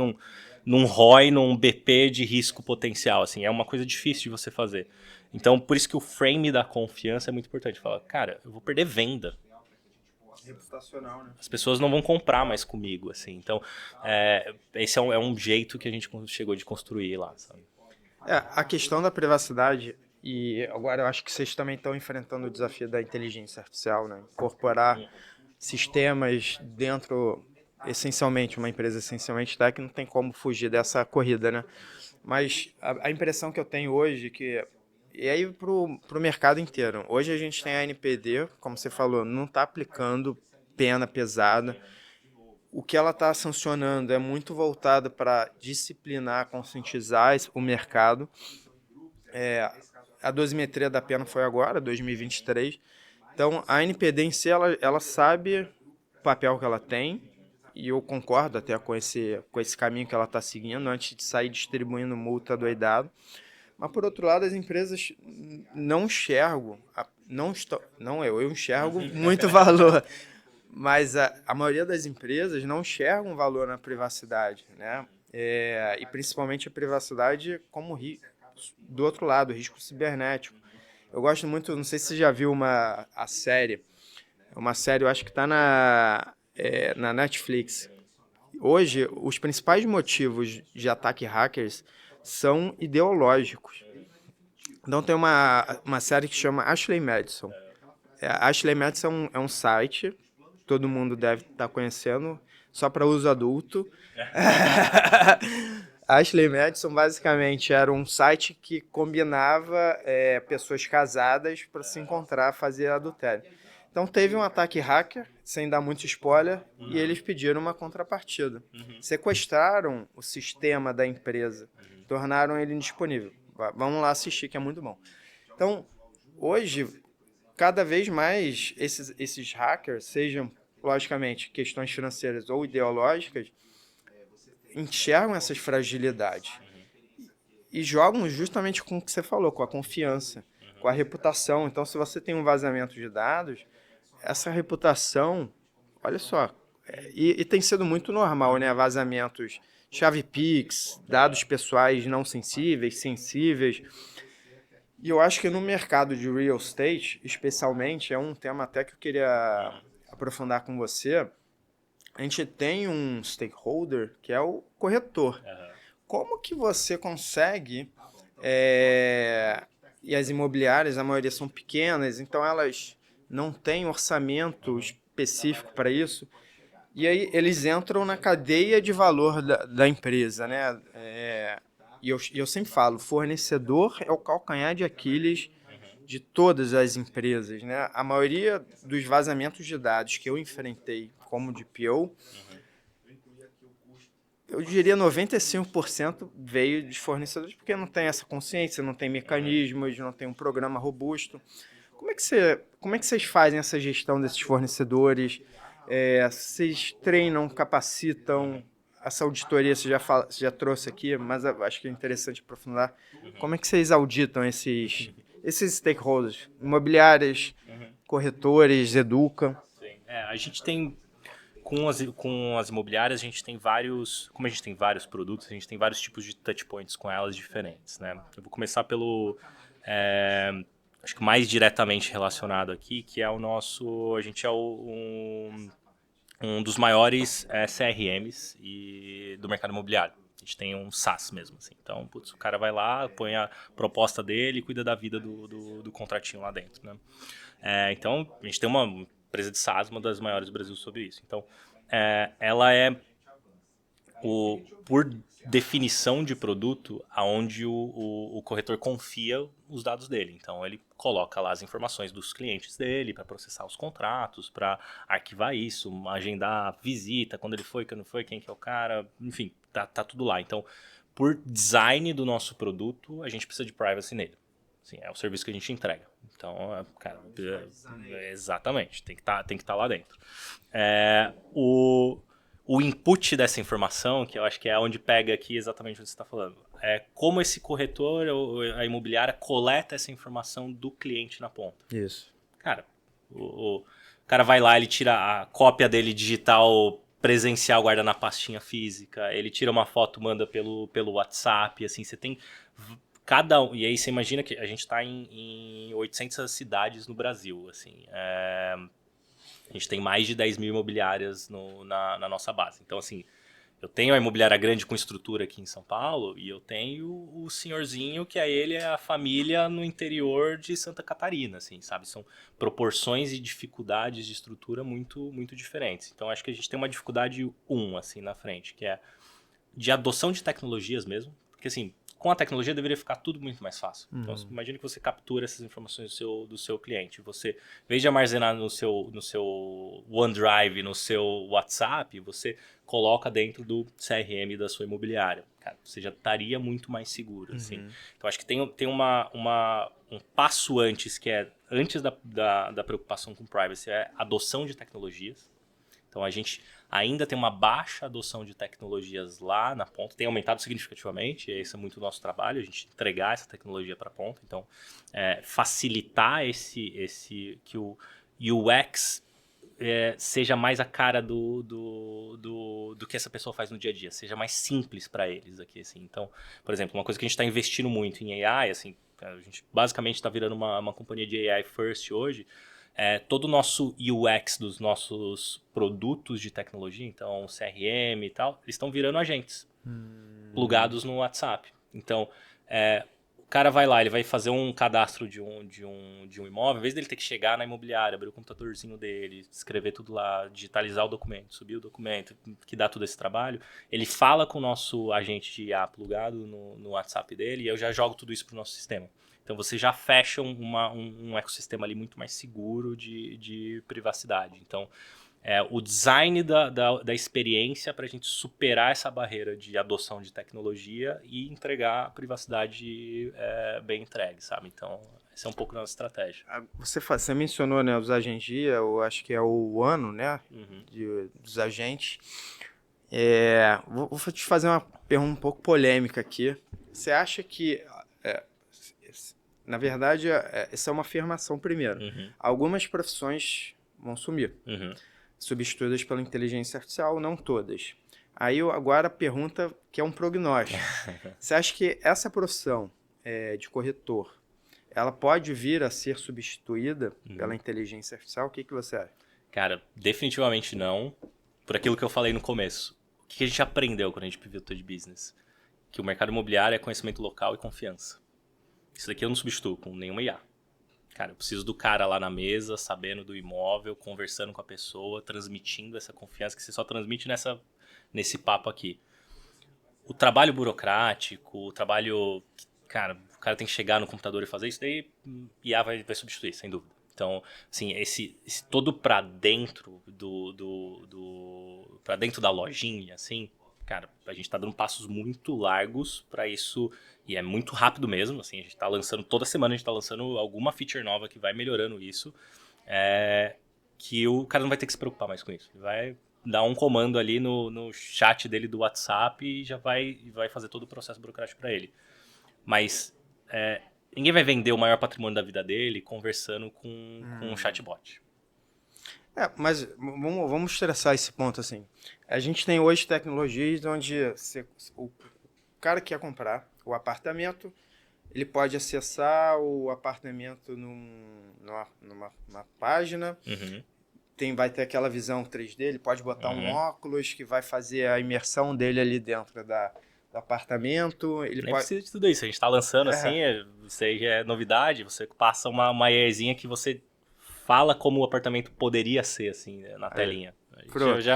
num ROI, num BP de risco potencial, assim, é uma coisa difícil de você fazer. Então, por isso que o frame da confiança é muito importante. Fala, cara, eu vou perder venda. Reputacional, né? As pessoas não vão comprar mais comigo, assim. Então, esse é um jeito que a gente chegou de construir lá, sabe? A questão da privacidade, e agora eu acho que vocês também estão enfrentando o desafio da inteligência artificial, né? Incorporar sistemas dentro, essencialmente, uma empresa essencialmente tech, não tem como fugir dessa corrida, né? Mas a impressão que eu tenho hoje, e aí pro mercado inteiro, hoje a gente tem a NPD, como você falou, não está aplicando pena pesada. O que ela está sancionando é muito voltado para disciplinar, conscientizar o mercado. A dosimetria da pena foi agora, 2023. Então, a NPD em si, ela sabe o papel que ela tem, e eu concordo até com esse caminho que ela está seguindo, antes de sair distribuindo multa doidado. Mas, por outro lado, as empresas não enxergam, eu enxergo muito valor, mas a maioria das empresas não enxergam valor na privacidade, né? E principalmente a privacidade como do outro lado, risco cibernético. Eu gosto muito, não sei se você já viu uma série, eu acho que está na Netflix. Hoje, os principais motivos de ataque hackers são ideológicos. Então tem uma série que chama Ashley Madison. Ashley Madison é um site, todo mundo deve estar conhecendo, só para uso adulto. Ashley Madison basicamente era um site que combinava pessoas casadas para se encontrar, fazer adultério. Então teve um ataque hacker, sem dar muito spoiler, e eles pediram uma contrapartida. Sequestraram o sistema da empresa, tornaram ele indisponível. Vamos lá assistir, que é muito bom. Então, hoje, cada vez mais esses hackers, sejam, logicamente, questões financeiras ou ideológicas, enxergam essas fragilidades e jogam justamente com o que você falou, com a confiança, com a reputação. Então, se você tem um vazamento de dados, essa reputação, olha só, e tem sido muito normal, né? Vazamentos, chave Pix, dados pessoais não sensíveis, sensíveis. E eu acho que no mercado de real estate, especialmente, é um tema até que eu queria aprofundar com você. A gente tem um stakeholder que é o corretor. Como que você consegue... E as imobiliárias, a maioria são pequenas, então elas não têm orçamento específico para isso. E aí eles entram na cadeia de valor da empresa, né? E eu sempre falo, fornecedor é o calcanhar de Aquiles de todas as empresas, né? A maioria dos vazamentos de dados que eu enfrentei como DPO, eu diria 95% veio de fornecedores, porque não tem essa consciência, não tem mecanismos, não tem um programa robusto. Como é que vocês fazem essa gestão desses fornecedores? Vocês treinam, capacitam? Essa auditoria você já trouxe aqui, mas eu acho que é interessante aprofundar. Como é que vocês auditam esses stakeholders? Imobiliárias, corretores, educa? Sim. A gente tem, com as imobiliárias, a gente tem vários, como a gente tem vários produtos, a gente tem vários tipos de touch points com elas diferentes, né? Eu vou começar pelo, acho que mais diretamente relacionado aqui, que é a gente é um dos maiores CRMs do mercado imobiliário. A gente tem um SaaS mesmo, assim. Então, putz, o cara vai lá, põe a proposta dele e cuida da vida do contratinho lá dentro, né? Então, a gente tem uma empresa de SaaS, uma das maiores do Brasil sobre isso. Então, ela é, por definição de produto, aonde o corretor confia os dados dele. Então, ele coloca lá as informações dos clientes dele para processar os contratos, para arquivar isso, agendar visita, quando ele foi, quando não foi, quem que é o cara, enfim, tá tudo lá. Então, por design do nosso produto, a gente precisa de privacy nele. Assim, é o serviço que a gente entrega. Então, cara, exatamente, tem que estar lá dentro. O input dessa informação, que eu acho que é onde pega aqui exatamente o que você está falando, é como esse corretor ou a imobiliária coleta essa informação do cliente na ponta. Isso. Cara, o cara vai lá, ele tira a cópia dele digital presencial, guarda na pastinha física, ele tira uma foto, manda pelo WhatsApp, assim, você tem e aí você imagina que a gente está em 800 cidades no Brasil, assim, a gente tem mais de 10 mil imobiliárias na nossa base. Então, assim, eu tenho a imobiliária grande com estrutura aqui em São Paulo e eu tenho o senhorzinho que ele é a família no interior de Santa Catarina, assim, sabe? São proporções e dificuldades de estrutura muito, muito diferentes. Então, acho que a gente tem uma dificuldade assim, na frente, que é de adoção de tecnologias mesmo. Porque, assim, com a tecnologia deveria ficar tudo muito mais fácil. Então, imagine que você captura essas informações do seu cliente. Você, em vez de armazenar no seu OneDrive, no seu WhatsApp, você coloca dentro do CRM da sua imobiliária. Cara, você já estaria muito mais seguro, assim. Então, acho que tem um passo antes, que é antes da preocupação com privacy, é a adoção de tecnologias. Então, a gente ainda tem uma baixa adoção de tecnologias lá na ponta, tem aumentado significativamente, e esse é muito o nosso trabalho, a gente entregar essa tecnologia para a ponta. Então, facilitar que o UX seja mais a cara do que essa pessoa faz no dia a dia, seja mais simples para eles aqui, assim. Então, por exemplo, uma coisa que a gente está investindo muito em AI, assim, a gente basicamente está virando uma companhia de AI first hoje. Todo o nosso UX dos nossos produtos de tecnologia, então CRM e tal, eles estão virando agentes, plugados no WhatsApp. Então, o cara vai lá, ele vai fazer um cadastro de um imóvel, em vez dele ter que chegar na imobiliária, abrir o computadorzinho dele, escrever tudo lá, digitalizar o documento, subir o documento, que dá todo esse trabalho, ele fala com o nosso agente de IA plugado no WhatsApp dele e eu já jogo tudo isso para o nosso sistema. Então você já fecha um ecossistema ali muito mais seguro de privacidade. Então, o design da experiência para a gente superar essa barreira de adoção de tecnologia e entregar a privacidade bem entregue, sabe? Então, essa é um pouco da nossa estratégia. Você mencionou, né, os agentes de IA, eu acho que é o ano, né, dos agentes. Vou te fazer uma pergunta um pouco polêmica aqui. Você acha que... na verdade, essa é uma afirmação primeiro. Algumas profissões vão sumir, substituídas pela inteligência artificial, não todas. Aí agora a pergunta que é um prognóstico. Você acha que essa profissão de corretor, ela pode vir a ser substituída pela inteligência artificial? O que você acha? Cara, definitivamente não. Por aquilo que eu falei no começo. O que a gente aprendeu quando a gente pivotou de business? Que o mercado imobiliário é conhecimento local e confiança. Isso daqui eu não substituo com nenhuma IA. Cara, eu preciso do cara lá na mesa, sabendo do imóvel, conversando com a pessoa, transmitindo essa confiança que você só transmite nesse papo aqui. O trabalho burocrático, o trabalho... Cara, o cara tem que chegar no computador e fazer isso, daí IA vai substituir, sem dúvida. Então, assim, esse todo pra dentro pra dentro da lojinha, assim... Cara, a gente tá dando passos muito largos para isso, e é muito rápido mesmo, assim, a gente tá lançando, toda semana a gente tá lançando alguma feature nova que vai melhorando isso, que o cara não vai ter que se preocupar mais com isso. Ele vai dar um comando ali no chat dele do WhatsApp e já vai fazer todo o processo burocrático para ele. Mas ninguém vai vender o maior patrimônio da vida dele conversando com um chatbot. Mas vamos estressar esse ponto assim. A gente tem hoje tecnologias onde o cara que quer comprar o apartamento, ele pode acessar o apartamento numa página, vai ter aquela visão 3D, ele pode botar um óculos que vai fazer a imersão dele ali dentro do apartamento. Ele Nem precisa de tudo isso, a gente está lançando assim, isso aí já é novidade, você passa uma IAzinha que você fala como o apartamento poderia ser, assim, na telinha.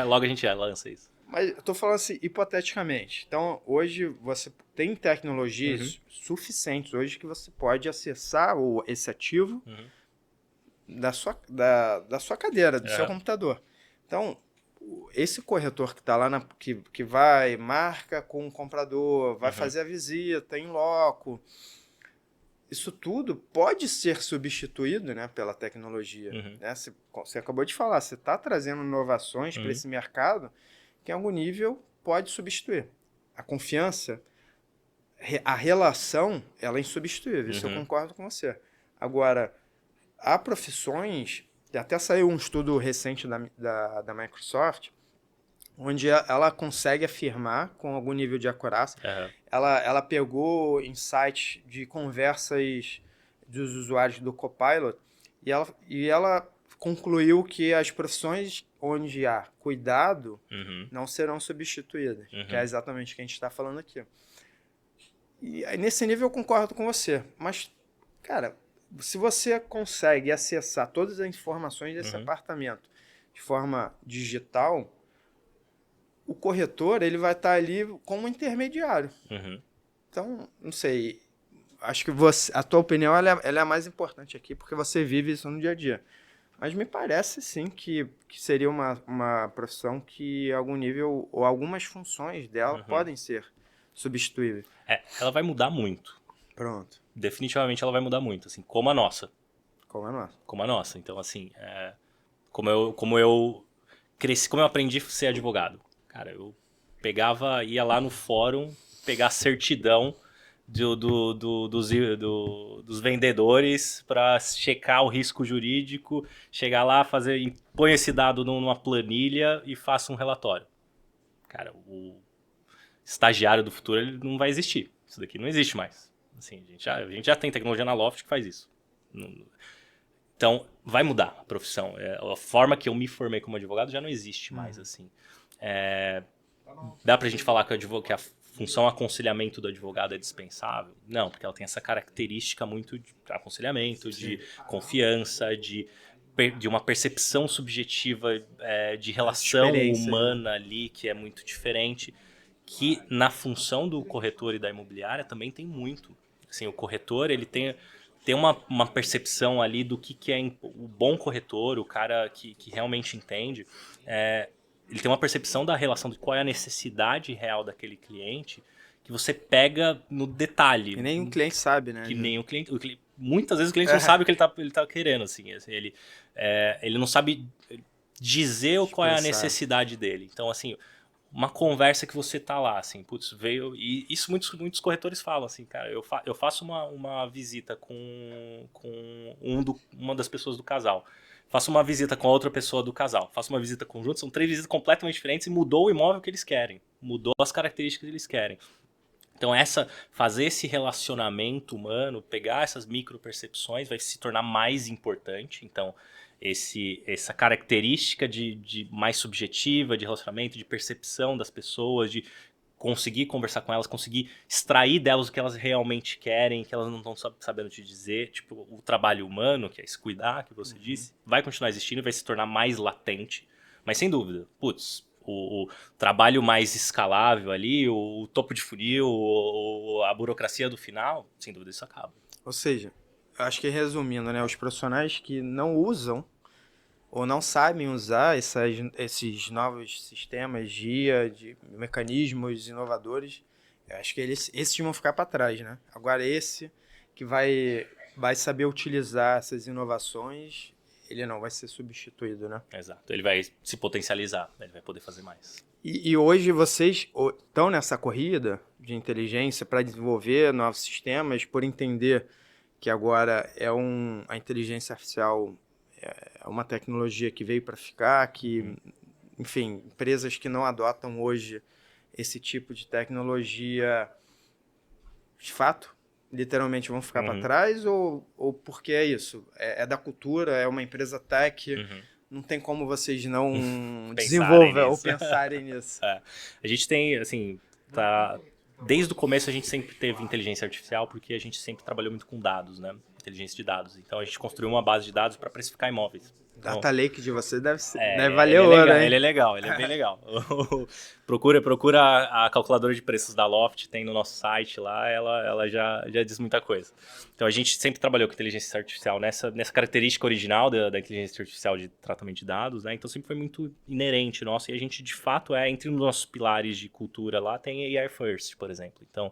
Logo a gente já lança isso. Mas eu tô falando assim, hipoteticamente. Então, hoje você tem tecnologias suficientes hoje que você pode acessar esse ativo da sua cadeira, do seu computador. Então, esse corretor que está lá, que vai, marca com o comprador, vai fazer a visita em loco, isso tudo pode ser substituído, né, pela tecnologia. Né? Você acabou de falar, você está trazendo inovações para esse mercado que, em algum nível, pode substituir. A confiança, a relação, ela é insubstituível. Isso eu concordo com você. Agora, há profissões, até saiu um estudo recente da Microsoft, onde ela consegue afirmar com algum nível de acurácia. Ela pegou insights de conversas dos usuários do Copilot e ela concluiu que as profissões onde há cuidado não serão substituídas, que é exatamente o que a gente está falando aqui. E nesse nível eu concordo com você, mas, cara, se você consegue acessar todas as informações desse apartamento de forma digital, o corretor ele vai estar ali como intermediário. Então, não sei, acho que a tua opinião ela é a mais importante aqui, porque você vive isso no dia a dia. Mas me parece, sim, que seria uma profissão que, a algum nível, ou algumas funções dela podem ser substituíveis. Ela vai mudar muito. Pronto, Definitivamente ela vai mudar muito, assim, como a nossa. como é nosso. Como a nossa. Então, assim, como eu cresci, como eu aprendi a ser advogado. Cara, eu ia lá no fórum, pegar a certidão dos vendedores para checar o risco jurídico, chegar lá, põe esse dado numa planilha e faça um relatório. Cara, o estagiário do futuro ele não vai existir. Isso daqui não existe mais. Assim, a gente já tem tecnologia na Loft que faz isso. Então, vai mudar a profissão. A forma que eu me formei como advogado já não existe mais, assim. Dá pra gente falar que a função aconselhamento do advogado é dispensável? Não, porque ela tem essa característica muito de aconselhamento, de confiança, de uma percepção subjetiva de relação humana ali, que é muito diferente, que na função do corretor e da imobiliária também tem muito. Assim, o corretor, ele tem uma percepção ali do que é o bom corretor, o cara que realmente entende. Ele tem uma percepção da relação de qual é a necessidade real daquele cliente, que você pega no detalhe. Que nem o cliente sabe, né? Que nem o cliente. Muitas vezes o cliente não sabe o que ele tá querendo, assim. Ele não sabe dizer qual é a necessidade dele. Então, assim, uma conversa que você tá lá, assim, putz, veio... E isso muitos corretores falam, assim, cara, eu faço uma visita com uma das pessoas do casal. Faço uma visita com a outra pessoa do casal. Faço uma visita conjunta, são 3 visitas completamente diferentes e mudou o imóvel que eles querem. Mudou as características que eles querem. Então fazer esse relacionamento humano, pegar essas micropercepções vai se tornar mais importante. Então essa característica de mais subjetiva, de relacionamento, de percepção das pessoas, de conseguir conversar com elas, conseguir extrair delas o que elas realmente querem, que elas não estão sabendo te dizer. Tipo, o trabalho humano, que é esse cuidar, que você disse, vai continuar existindo e vai se tornar mais latente. Mas sem dúvida, putz, o trabalho mais escalável ali, o topo de funil, a burocracia do final, sem dúvida isso acaba. Ou seja, eu acho que resumindo, né, os profissionais que não usam ou não sabem usar esses novos sistemas de mecanismos inovadores, eu acho que esses vão ficar para trás, né? Agora esse que vai saber utilizar essas inovações, ele não vai ser substituído, né? Exato, ele vai se potencializar, ele vai poder fazer mais. E hoje vocês estão nessa corrida de inteligência para desenvolver novos sistemas, por entender que agora a inteligência artificial é uma tecnologia que veio para ficar, que, enfim, empresas que não adotam hoje esse tipo de tecnologia, de fato, literalmente vão ficar para trás, ou porque é isso? É da cultura, é uma empresa tech, não tem como vocês não desenvolver ou pensarem nisso. A gente tem, assim, desde o começo a gente sempre teve inteligência artificial, porque a gente sempre trabalhou muito com dados, né? Inteligência de dados. Então a gente construiu uma base de dados para precificar imóveis. Então, Data Lake de você deve valer ouro, hein? Ele é legal, ele é bem legal. Procura a calculadora de preços da Loft, tem no nosso site lá, ela já diz muita coisa. Então a gente sempre trabalhou com inteligência artificial nessa característica original da inteligência artificial de tratamento de dados, né? Então sempre foi muito inerente nosso, e a gente de fato entre os nossos pilares de cultura lá tem AI First, por exemplo. Então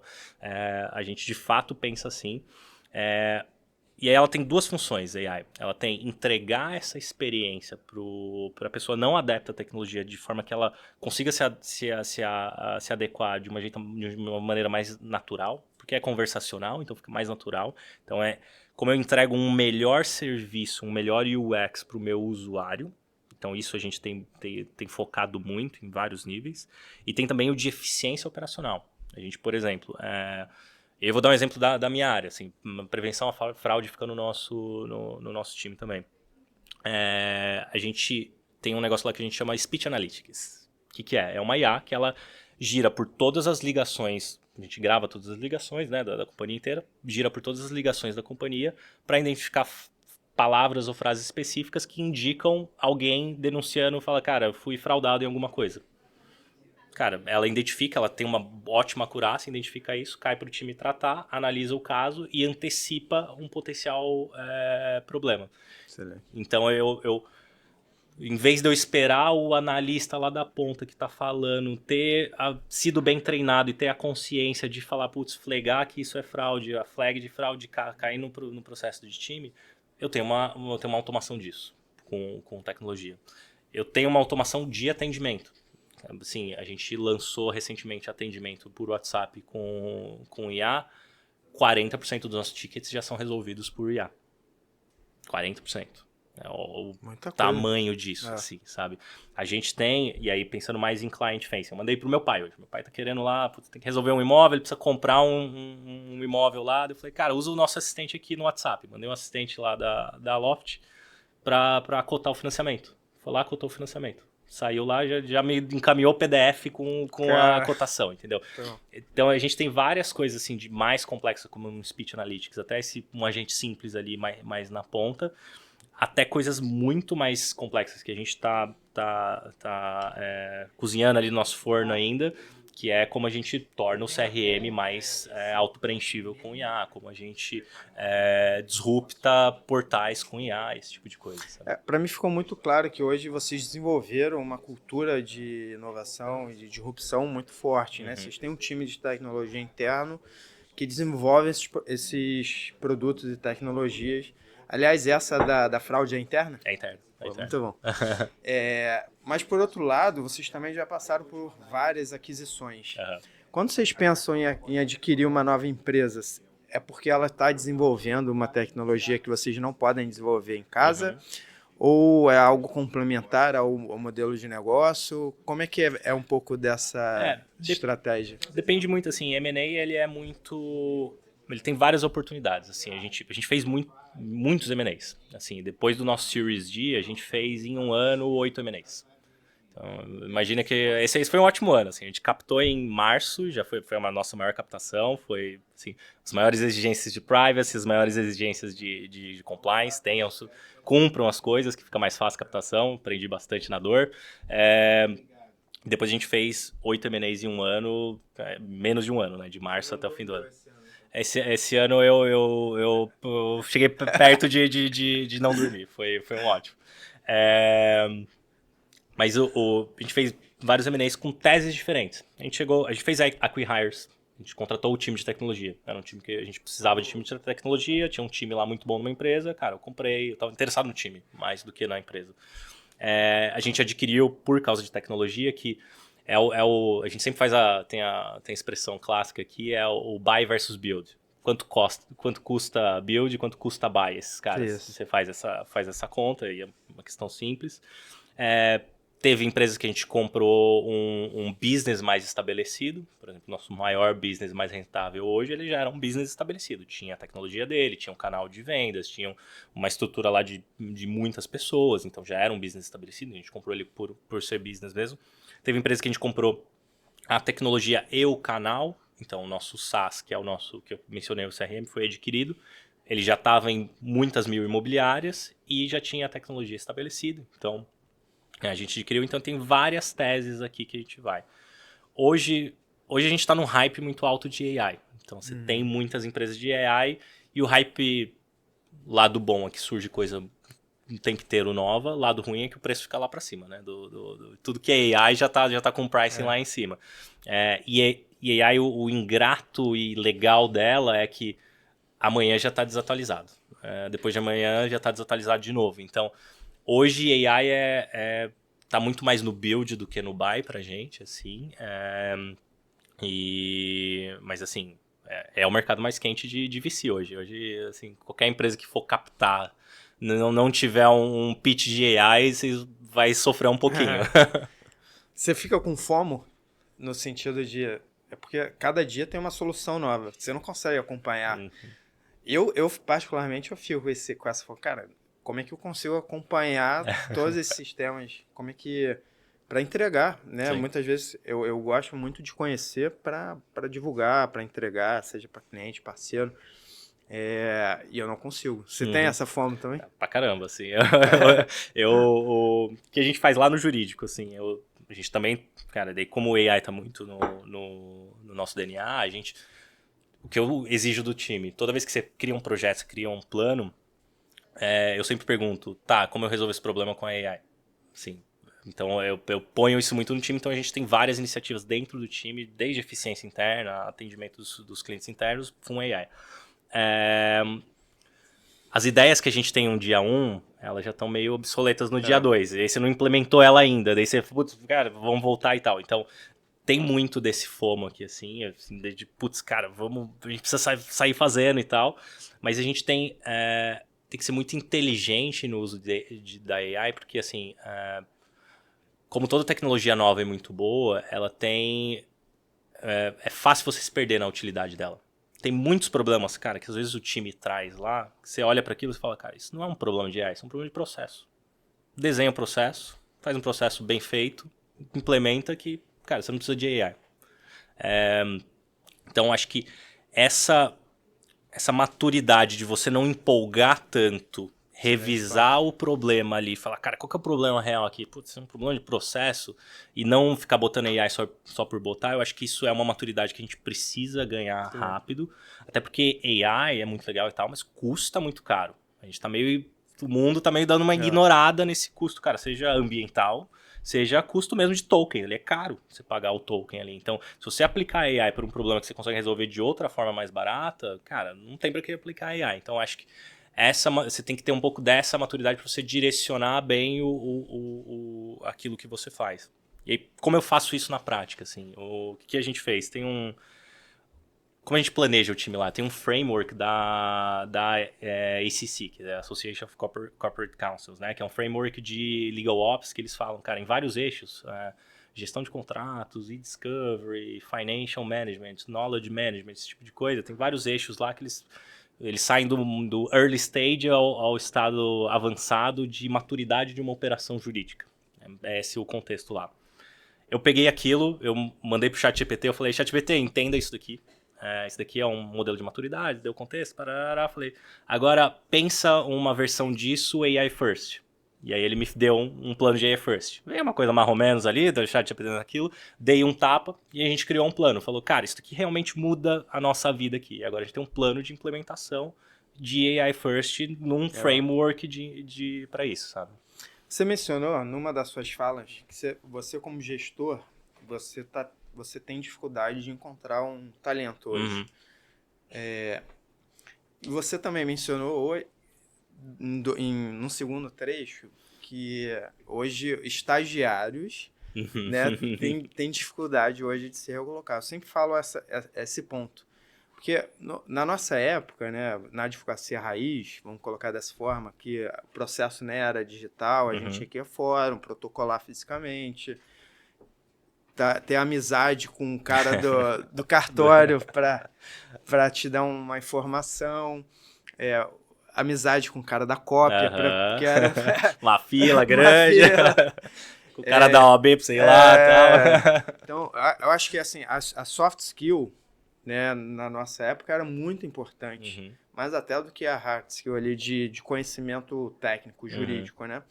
a gente de fato pensa assim. E aí ela tem 2 funções, AI. Ela tem entregar essa experiência para a pessoa não adepta à tecnologia, de forma que ela consiga se adequar de uma maneira mais natural, porque é conversacional, então fica mais natural. Então como eu entrego um melhor serviço, um melhor UX para o meu usuário. Então isso a gente tem focado muito em vários níveis. E tem também o de eficiência operacional. A gente, por exemplo... Eu vou dar um exemplo da minha área, assim, prevenção à fraude fica no nosso time também. A gente tem um negócio lá que a gente chama Speech Analytics. O que é? É uma IA que ela gira por todas as ligações, a gente grava todas as ligações, né, da companhia inteira, gira por todas as ligações da companhia para identificar palavras ou frases específicas que indicam alguém denunciando, fala, cara, fui fraudado em alguma coisa. cara, ela tem uma ótima acurácia, identifica isso, cai para o time tratar, analisa o caso e antecipa um potencial problema. Excelente. Então, em vez de eu esperar o analista lá da ponta que está falando ter sido bem treinado e ter a consciência de falar, putz, flagar que isso é fraude, a flag de fraude cair no processo de time, eu tenho uma automação disso com tecnologia. Eu tenho uma automação de atendimento. Assim, a gente lançou recentemente atendimento por WhatsApp com IA. 40% dos nossos tickets já são resolvidos por IA. 40%. É o tamanho disso, assim, sabe? A gente tem, e aí pensando mais em client facing, eu mandei pro meu pai hoje. Meu pai tá querendo lá, tem que resolver um imóvel, ele precisa comprar um imóvel lá. Eu falei, cara, usa o nosso assistente aqui no WhatsApp. Mandei um assistente lá da Loft pra cotar o financiamento. Foi lá, cotou o financiamento. Saiu lá, já me encaminhou o PDF com a cotação, entendeu? Então a gente tem várias coisas assim de mais complexas, como um Speech Analytics, até um agente simples ali mais na ponta, até coisas muito mais complexas que a gente tá cozinhando ali no nosso forno ainda, que é como a gente torna o CRM mais auto-preenchível com IA, como a gente disrupta portais com IA, esse tipo de coisa. Para mim ficou muito claro que hoje vocês desenvolveram uma cultura de inovação e de disrupção muito forte, né? Vocês têm um time de tecnologia interno que desenvolve esses produtos e tecnologias. Aliás, essa da fraude é interna? É interna. Muito bom. Mas, por outro lado, vocês também já passaram por várias aquisições. Quando vocês pensam em adquirir uma nova empresa, é porque ela está desenvolvendo uma tecnologia que vocês não podem desenvolver em casa? Ou é algo complementar ao modelo de negócio? Como é que é um pouco dessa estratégia? Depende muito, assim, M&A ele é muito... Ele tem várias oportunidades, assim, a gente fez muitos M&As, assim, depois do nosso Series D, a gente fez em um ano 8 M&As. Então, imagina que esse foi um ótimo ano, assim, a gente captou em março, já foi a nossa maior captação, foi, assim, as maiores exigências de privacy, as maiores exigências de compliance, cumpram as coisas, que fica mais fácil a captação, aprendi bastante na dor. Depois a gente fez 8 M&As em um ano, menos de um ano, né, de março até o fim do ano. Esse ano eu cheguei perto de não dormir, foi um ótimo. Mas a gente fez vários M&As com teses diferentes. A gente fez acqui-hires, a gente contratou o time de tecnologia. Era um time que a gente precisava de time de tecnologia, tinha um time lá muito bom numa empresa, cara, eu estava interessado no time, mais do que na empresa. A gente adquiriu por causa de tecnologia, que a gente sempre tem a expressão clássica aqui, é o buy versus build. Quanto custa build, quanto custa buy, esses caras. Isso. Você faz essa conta, e é uma questão simples. Teve empresas que a gente comprou um business mais estabelecido. Por exemplo, nosso maior business mais rentável hoje, ele já era um business estabelecido. Tinha a tecnologia dele, tinha um canal de vendas, tinha uma estrutura lá de muitas pessoas. Então já era um business estabelecido, a gente comprou ele por ser business mesmo. Teve empresas que a gente comprou a tecnologia e o canal. Então o nosso SaaS, que é o nosso, que eu mencionei, o CRM, foi adquirido. Ele já estava em muitas mil imobiliárias e já tinha a tecnologia estabelecida. Então a gente adquiriu, então tem várias teses aqui que a gente vai. Hoje a gente está num hype muito alto de AI. Então você tem muitas empresas de AI e o hype, lado bom é que surge coisa o tempo inteiro nova, lado ruim é que o preço fica lá para cima, né? Tudo que é AI já tá com o pricing lá em cima. E AI, o ingrato e legal dela é que amanhã já está desatualizado. Depois de amanhã já está desatualizado de novo. Então, hoje AI tá muito mais no build do que no buy pra gente, assim. Mas assim, é o mercado mais quente de VC hoje. Hoje, assim, qualquer empresa que for captar, não tiver um pitch de AI, você vai sofrer um pouquinho. Você fica com FOMO no sentido de... É porque cada dia tem uma solução nova. Você não consegue acompanhar. Eu particularmente, eu fico com essa... Cara, como é que eu consigo acompanhar todos esses sistemas? Como é que... Para entregar, né? Sim. Muitas vezes eu gosto muito de conhecer para divulgar, para entregar, seja para cliente, parceiro. E eu não consigo. Você tem essa fome também? Pra caramba, assim. O que a gente faz lá no jurídico, assim, a gente também, cara, daí como o AI tá muito no nosso DNA, o que eu exijo do time, toda vez que você cria um projeto, você cria um plano, eu sempre pergunto, tá, como eu resolvo esse problema com a AI? Sim. Então eu ponho isso muito no time, então a gente tem várias iniciativas dentro do time, desde eficiência interna, atendimento dos clientes internos com AI. As ideias que a gente tem no dia 1, elas já estão meio obsoletas no dia 2. E aí você não implementou ela ainda. Daí você, putz, cara, vamos voltar e tal. Então, tem muito desse FOMO aqui, assim de putz, cara, a gente precisa sair fazendo e tal. Mas a gente tem que ser muito inteligente no uso da AI, porque, assim, como toda tecnologia nova é muito boa, ela tem... É fácil você se perder na utilidade dela. Tem muitos problemas, cara, que às vezes o time traz lá, que você olha para aquilo e fala, cara, isso não é um problema de AI, isso é um problema de processo. Desenha o processo, faz um processo bem feito, implementa que, cara, você não precisa de AI. Então, acho que essa maturidade de você não empolgar tanto, revisar o problema ali, falar, cara, qual que é o problema real aqui? Putz, é um problema de processo, e não ficar botando AI só por botar, eu acho que isso é uma maturidade que a gente precisa ganhar rápido, até porque AI é muito legal e tal, mas custa muito caro. A gente tá o mundo tá meio dando uma ignorada nesse custo, cara, seja ambiental, seja custo mesmo de token. Ele é caro você pagar o token ali. Então, se você aplicar AI para um problema que você consegue resolver de outra forma mais barata, cara, não tem para que aplicar AI. Então, acho que você tem que ter um pouco dessa maturidade para você direcionar bem aquilo que você faz. E aí, como eu faço isso na prática? Assim, o que a gente fez? Como a gente planeja o time lá? Tem um framework da ACC, que é a Association of Corporate Councils, né? Que é um framework de legal ops que eles falam, cara, em vários eixos. Gestão de contratos, e-discovery, financial management, knowledge management, esse tipo de coisa. Tem vários eixos lá que eles saem do early stage ao estado avançado de maturidade de uma operação jurídica. É esse o contexto lá. Eu peguei aquilo, eu mandei pro ChatGPT, eu falei, ChatGPT, entenda isso daqui. Isso daqui é um modelo de maturidade, deu contexto, parará, falei, agora pensa uma versão disso AI First. E aí ele me deu um plano de AI First. Veio uma coisa mais ou menos ali, do ChatGPT naquilo, dei um tapa e a gente criou um plano. Falou, cara, isso aqui realmente muda a nossa vida aqui. E agora a gente tem um plano de implementação de AI First num framework para isso, sabe? Você mencionou numa das suas falas que você como gestor, você tem dificuldade de encontrar um talento hoje. Você também mencionou no segundo trecho que hoje estagiários né, tem dificuldade hoje de se recolocar. Eu sempre falo esse ponto. Porque na nossa época, né, na advocacia raiz, vamos colocar dessa forma, que o processo, né, era digital, a gente tinha que ir a fórum, protocolar fisicamente, ter amizade com o cara do cartório para te dar uma informação, amizade com o cara da cópia, porque era uma fila grande, com o cara da OAB para você ir lá e tal. Então, eu acho que assim, a soft skill, né, na nossa época era muito importante, mais até do que a hard skill ali de conhecimento técnico, jurídico, né?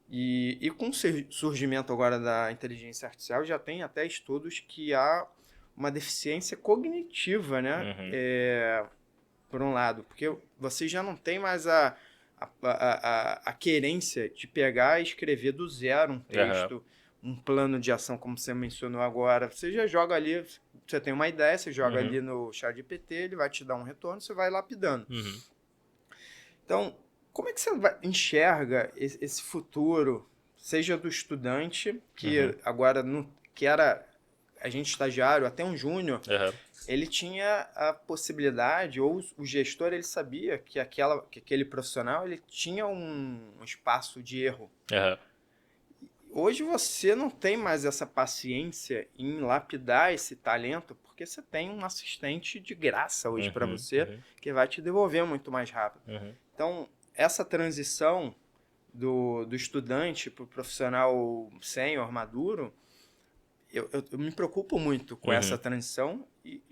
E com o surgimento agora da inteligência artificial, já tem até estudos que há uma deficiência cognitiva, né? Por um lado, porque você já não tem mais a querência de pegar e escrever do zero um texto, um plano de ação, como você mencionou agora. Você já joga ali, você tem uma ideia, você joga ali no ChatGPT, ele vai te dar um retorno, você vai lapidando. Então, como é que você enxerga esse futuro, seja do estudante, que agora que era agente estagiário, até um júnior, ele tinha a possibilidade, ou o gestor ele sabia que aquele profissional ele tinha um espaço de erro. Hoje você não tem mais essa paciência em lapidar esse talento, porque você tem um assistente de graça hoje para você, que vai te devolver muito mais rápido. Então, essa transição do estudante para o profissional sênior, maduro, eu me preocupo muito com essa transição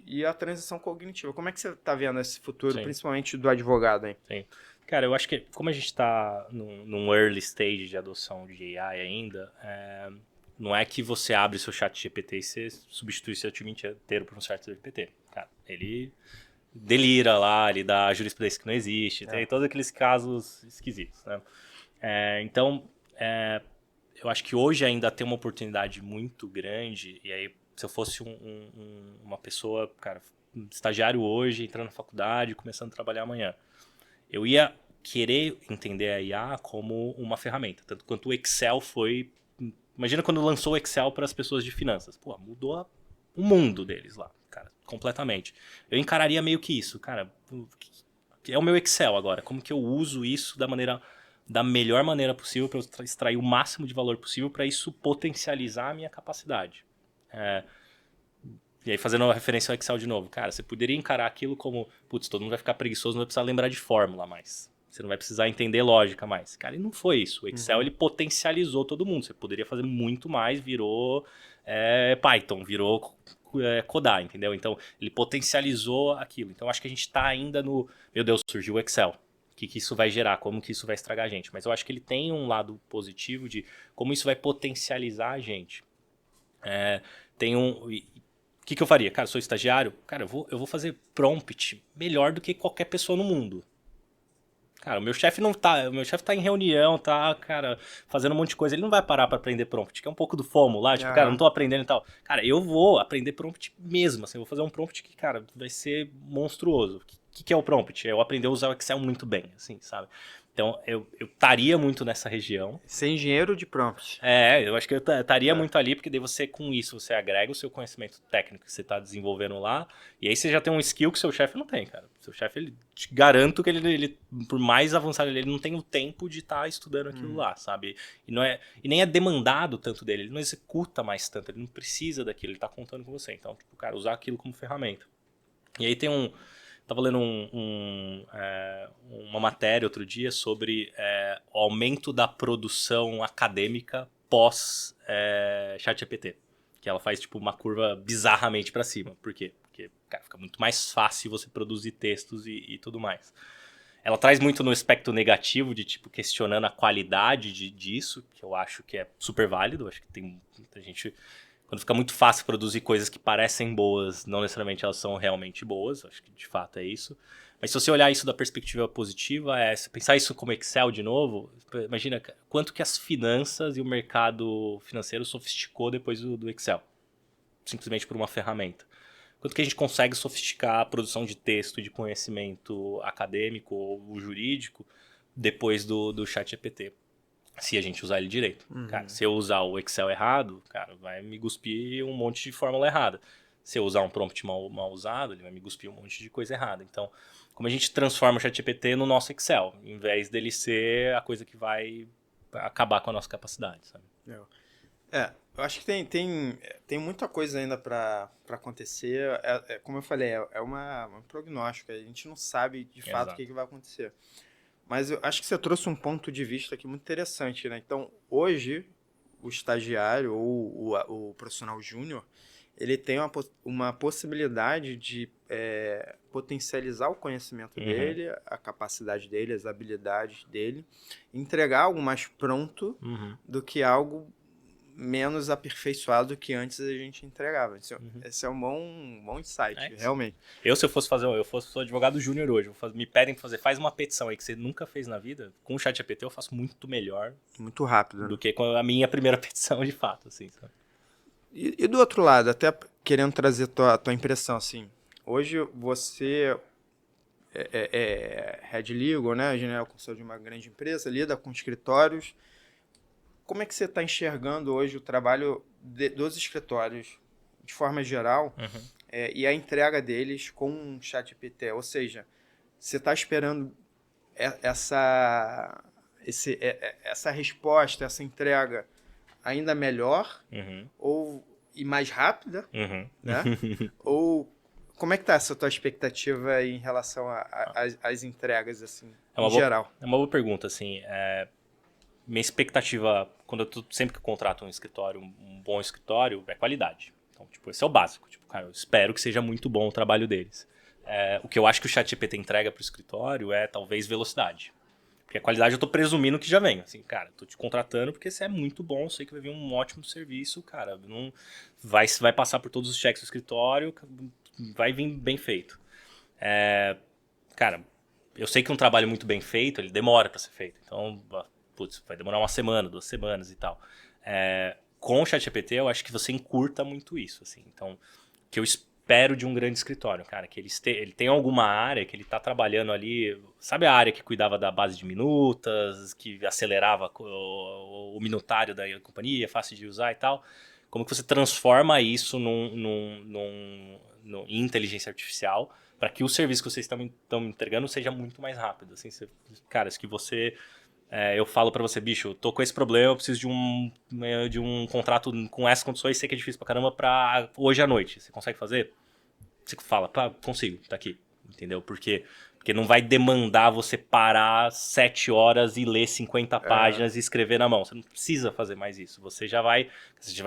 e a transição cognitiva. Como é que você está vendo esse futuro, principalmente do advogado aí? Sim. Cara, eu acho que como a gente está num early stage de adoção de AI ainda, não é que você abre seu chat GPT e você substitui seu time inteiro por um chat GPT. Cara, ele delira lá, ele dá jurisprudência que não existe, tem todos aqueles casos esquisitos, né? Então, eu acho que hoje ainda tem uma oportunidade muito grande, e aí se eu fosse uma pessoa, cara, um estagiário hoje, entrando na faculdade, começando a trabalhar amanhã, eu ia querer entender a IA como uma ferramenta, tanto quanto o Excel foi... Imagina quando lançou o Excel para as pessoas de finanças. Pô, mudou o mundo deles lá, cara, completamente. Eu encararia meio que isso, cara, é o meu Excel agora, como que eu uso isso da melhor maneira possível para eu extrair o máximo de valor possível para isso potencializar a minha capacidade. E aí, fazendo uma referência ao Excel de novo, cara, você poderia encarar aquilo como, putz, todo mundo vai ficar preguiçoso, não vai precisar lembrar de fórmula mais. Você não vai precisar entender lógica mais. Cara, e não foi isso. O Excel, ele potencializou todo mundo. Você poderia fazer muito mais, virou Python, virou codar, entendeu? Então, ele potencializou aquilo. Então, acho que a gente está ainda no... Meu Deus, surgiu o Excel. O que isso vai gerar? Como que isso vai estragar a gente? Mas eu acho que ele tem um lado positivo de como isso vai potencializar a gente. O que eu faria? Cara, sou estagiário? Cara, eu vou fazer prompt melhor do que qualquer pessoa no mundo. Cara, o meu chefe tá em reunião, tá, cara, fazendo um monte de coisa, ele não vai parar pra aprender prompt, que é um pouco do FOMO lá, tipo, cara, não tô aprendendo e tal. Cara, eu vou aprender prompt mesmo, assim, eu vou fazer um prompt que, cara, vai ser monstruoso. O que é o prompt? É eu aprender a usar o Excel muito bem, assim, sabe? Então, eu estaria muito nessa região. Ser engenheiro de prompt. Eu acho que eu estaria muito ali, porque daí você, com isso, você agrega o seu conhecimento técnico que você está desenvolvendo lá, e aí você já tem um skill que seu chefe não tem, cara. Seu chefe, ele te garanto que ele, por mais avançado ele não tem o tempo de estar estudando aquilo lá, sabe? E nem é demandado tanto dele, ele não executa mais tanto, ele não precisa daquilo, ele está contando com você. Então, tipo, cara, usar aquilo como ferramenta. E aí tem Estava lendo uma matéria outro dia sobre o aumento da produção acadêmica pós ChatGPT. Que ela faz tipo uma curva bizarramente para cima. Por quê? Porque, cara, fica muito mais fácil você produzir textos e tudo mais. Ela traz muito no aspecto negativo de tipo questionando a qualidade disso, que eu acho que é super válido. Acho que tem muita gente... Quando fica muito fácil produzir coisas que parecem boas, não necessariamente elas são realmente boas. Acho que de fato é isso. Mas se você olhar isso da perspectiva positiva, se pensar isso como Excel de novo, imagina quanto que as finanças e o mercado financeiro sofisticou depois do Excel. Simplesmente por uma ferramenta. Quanto que a gente consegue sofisticar a produção de texto, de conhecimento acadêmico ou jurídico depois do ChatGPT. Se a gente usar ele direito. Cara, se eu usar o Excel errado, cara, vai me cuspir um monte de fórmula errada. Se eu usar um prompt mal usado, ele vai me cuspir um monte de coisa errada. Então, como a gente transforma o ChatGPT no nosso Excel, em vez dele ser a coisa que vai acabar com a nossa capacidade, sabe? Eu acho que tem muita coisa ainda para acontecer. Como eu falei, um prognóstico. A gente não sabe de fato o que vai acontecer. Mas eu acho que você trouxe um ponto de vista aqui muito interessante, né? Então, hoje, o estagiário ou o profissional júnior, ele tem uma possibilidade de potencializar o conhecimento dele, a capacidade dele, as habilidades dele, entregar algo mais pronto do que algo menos aperfeiçoado que antes a gente entregava. Esse é um bom insight, realmente. Se eu fosse sou advogado júnior hoje, me pedem para faz uma petição aí que você nunca fez na vida, com o ChatGPT eu faço muito melhor. Muito rápido. Do que com a minha primeira petição, de fato, assim, sabe? E do outro lado, até querendo trazer tua impressão, assim, hoje você é head legal, né, general conselho de uma grande empresa, lida com escritórios. Como é que você está enxergando hoje o trabalho dos escritórios, de forma geral, e a entrega deles com um ChatGPT? Ou seja, você está esperando essa resposta, essa entrega ainda melhor e mais rápida? Né? Ou como é que está essa tua expectativa em relação às entregas, assim, em geral? É uma boa pergunta, assim. Minha expectativa, sempre que eu contrato um escritório, um bom escritório, é qualidade. Então, tipo, esse é o básico. Tipo, cara, eu espero que seja muito bom o trabalho deles. O que eu acho que o ChatGPT entrega para o escritório é, talvez, velocidade. Porque a qualidade eu tô presumindo que já vem. Assim, cara, tô te contratando porque você é muito bom, sei que vai vir um ótimo serviço, cara. Não vai passar por todos os checks do escritório, vai vir bem feito. Cara, eu sei que um trabalho muito bem feito, ele demora para ser feito. Então, putz, vai demorar uma semana, 2 semanas e tal. Com o ChatGPT, eu acho que você encurta muito isso, assim. Então, o que eu espero de um grande escritório, cara, que ele tem alguma área que ele tá trabalhando ali, sabe a área que cuidava da base de minutas, que acelerava o minutário da companhia, fácil de usar e tal. Como que você transforma isso em inteligência artificial para que o serviço que vocês estão entregando seja muito mais rápido. Assim, cara, isso que você... eu falo pra você, bicho, eu tô com esse problema, eu preciso de um contrato com essas condições, sei que é difícil pra caramba, pra hoje à noite. Você consegue fazer? Você fala, pá, consigo, tá aqui. Entendeu? Porque não vai demandar você parar 7 horas e ler 50 páginas e escrever na mão. Você não precisa fazer mais isso. Você já vai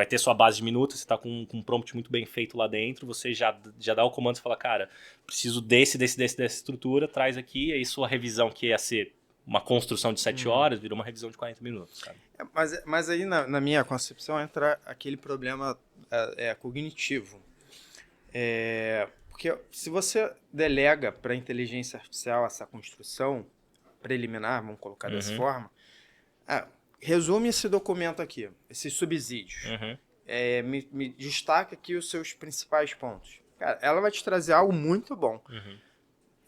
ter sua base de minutos, você tá com um prompt muito bem feito lá dentro, você já dá o comando e fala, cara, preciso dessa estrutura, traz aqui, aí sua revisão que ia ser uma construção de 7 horas, virou uma revisão de 40 minutos, sabe? Mas aí na minha concepção entra aquele problema cognitivo. Porque se você delega para a inteligência artificial essa construção preliminar, vamos colocar dessa forma, resume esse documento aqui, esses subsídios. Me destaca aqui os seus principais pontos. Cara, ela vai te trazer algo muito bom.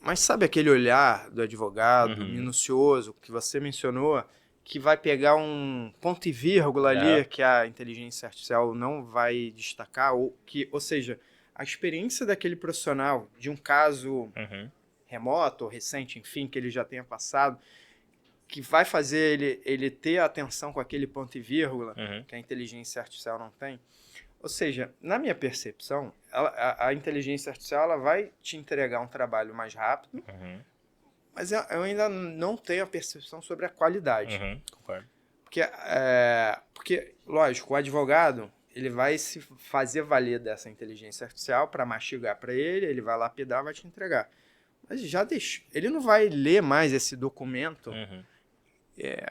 Mas sabe aquele olhar do advogado, minucioso, que você mencionou, que vai pegar um ponto e vírgula ali que a inteligência artificial não vai destacar, ou seja, a experiência daquele profissional de um caso remoto ou recente, enfim, que ele já tenha passado, que vai fazer ele ter atenção com aquele ponto e vírgula que a inteligência artificial não tem. Ou seja, na minha percepção, a inteligência artificial ela vai te entregar um trabalho mais rápido, mas eu ainda não tenho a percepção sobre a qualidade. Concordo. Porque, lógico, o advogado ele vai se fazer valer dessa inteligência artificial para mastigar para ele vai lapidar, vai te entregar. Mas ele não vai ler mais esse documento,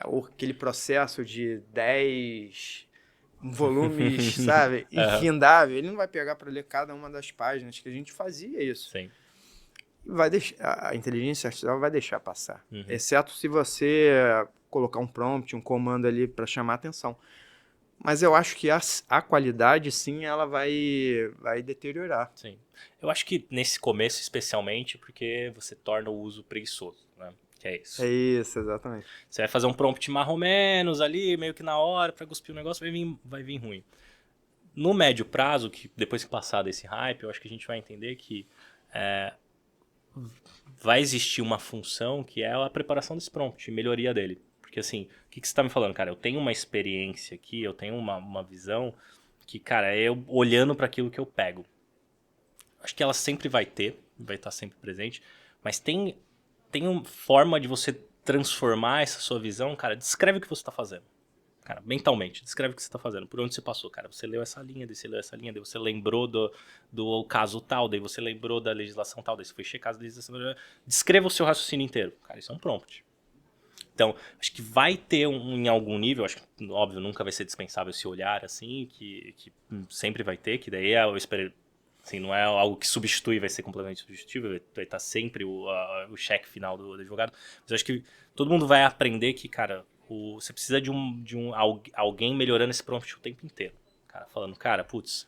ou aquele processo de 10 volumes, sabe, infindável. Ele não vai pegar para ler cada uma das páginas, que a gente fazia isso. Sim. A inteligência artificial vai deixar passar. Exceto se você colocar um prompt, um comando ali para chamar a atenção. Mas eu acho que a qualidade, sim, ela vai deteriorar. Sim. Eu acho que nesse começo, especialmente, porque você torna o uso preguiçoso, né? Que é isso. É isso, exatamente. Você vai fazer um prompt mais ou menos ali, meio que na hora, para cuspir o negócio, vai vir ruim. No médio prazo, que depois que passar desse hype, eu acho que a gente vai entender que vai existir uma função que é a preparação desse prompt, melhoria dele. Porque assim, o que você tá me falando, cara? Eu tenho uma experiência aqui, eu tenho uma visão que, cara, é eu olhando para aquilo que eu pego. Acho que ela sempre vai estar sempre presente, mas tem uma forma de você transformar essa sua visão, cara. Descreve o que você tá fazendo. Cara, mentalmente, descreve o que você tá fazendo, por onde você passou, cara. Você leu essa linha, daí você leu essa linha, daí você lembrou do caso tal, daí você lembrou da legislação tal, daí você foi checar a legislação. Descreva o seu raciocínio inteiro. Cara, isso é um prompt. Então, acho que vai ter em algum nível, acho que, óbvio, nunca vai ser dispensável esse olhar, assim, que sempre vai ter, que daí assim, não é algo que substitui, vai ser completamente substituível, vai estar sempre o cheque final do advogado. Mas eu acho que todo mundo vai aprender que, cara, você precisa de alguém melhorando esse prompt o tempo inteiro. Cara, falando, cara, putz,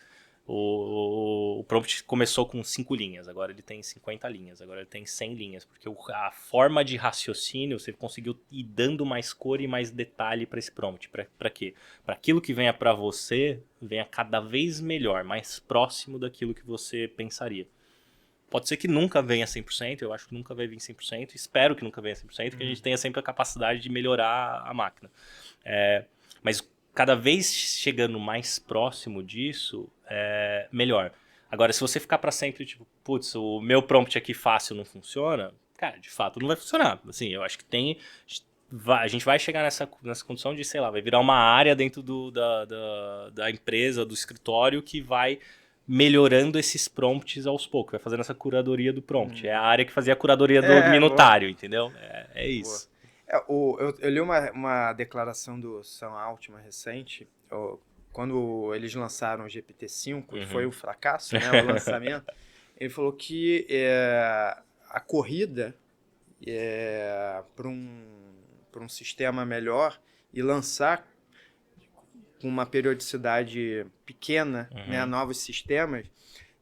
o prompt começou com 5 linhas, agora ele tem 50 linhas, agora ele tem 100 linhas, porque a forma de raciocínio você conseguiu ir dando mais cor e mais detalhe para esse prompt. Para quê? Para aquilo que venha para você, venha cada vez melhor, mais próximo daquilo que você pensaria. Pode ser que nunca venha 100%, eu acho que nunca vai vir 100%, espero que nunca venha 100%, que a gente tenha sempre a capacidade de melhorar a máquina. Mas cada vez chegando mais próximo disso, melhor. Agora, se você ficar para sempre, tipo, putz, o meu prompt aqui fácil não funciona, cara, de fato não vai funcionar. Assim, eu acho que a gente vai chegar nessa condição de, sei lá, vai virar uma área dentro da empresa, do escritório, que vai melhorando esses prompts aos poucos, vai fazendo essa curadoria do prompt. É a área que fazia a curadoria do minutário, entendeu? É isso. Eu li uma declaração do Sam Altman recente, quando eles lançaram o GPT-5, e foi um fracasso, né, o lançamento. Ele falou que a corrida para um sistema melhor e lançar com uma periodicidade pequena, né, novos sistemas,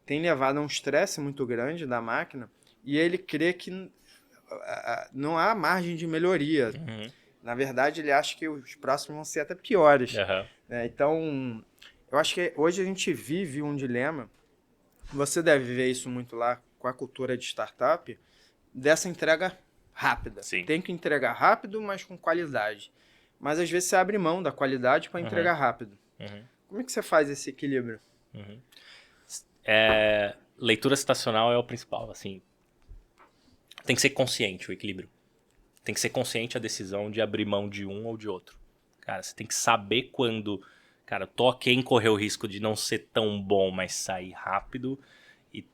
tem levado a um estresse muito grande da máquina, e ele crê que não há margem de melhoria. Na verdade, ele acha que os próximos vão ser até piores. Né? Então, eu acho que hoje a gente vive um dilema, você deve ver isso muito lá com a cultura de startup, dessa entrega rápida. Sim. Tem que entregar rápido, mas com qualidade. Mas às vezes você abre mão da qualidade para entregar rápido. Como é que você faz esse equilíbrio? Leitura situacional é o principal, assim. Tem que ser consciente o equilíbrio. Tem que ser consciente a decisão de abrir mão de um ou de outro. Cara, você tem que saber quando... Cara, eu tô ok em correr o risco de não ser tão bom, mas sair rápido. E,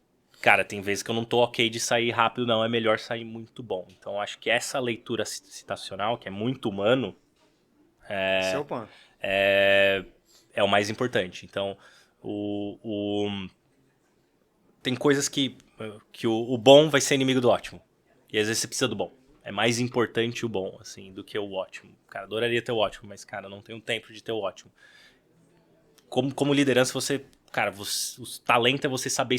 cara, tem vezes que eu não tô ok de sair rápido, não. É melhor sair muito bom. Então, acho que essa leitura situacional, que é muito humano... Esse é o ponto. É o mais importante. Então, tem coisas que o bom vai ser inimigo do ótimo. E às vezes você precisa do bom. É mais importante o bom, assim, do que o ótimo. Cara, adoraria ter o ótimo, mas, cara, não tenho tempo de ter o ótimo. Como liderança, você... Cara, o talento é você saber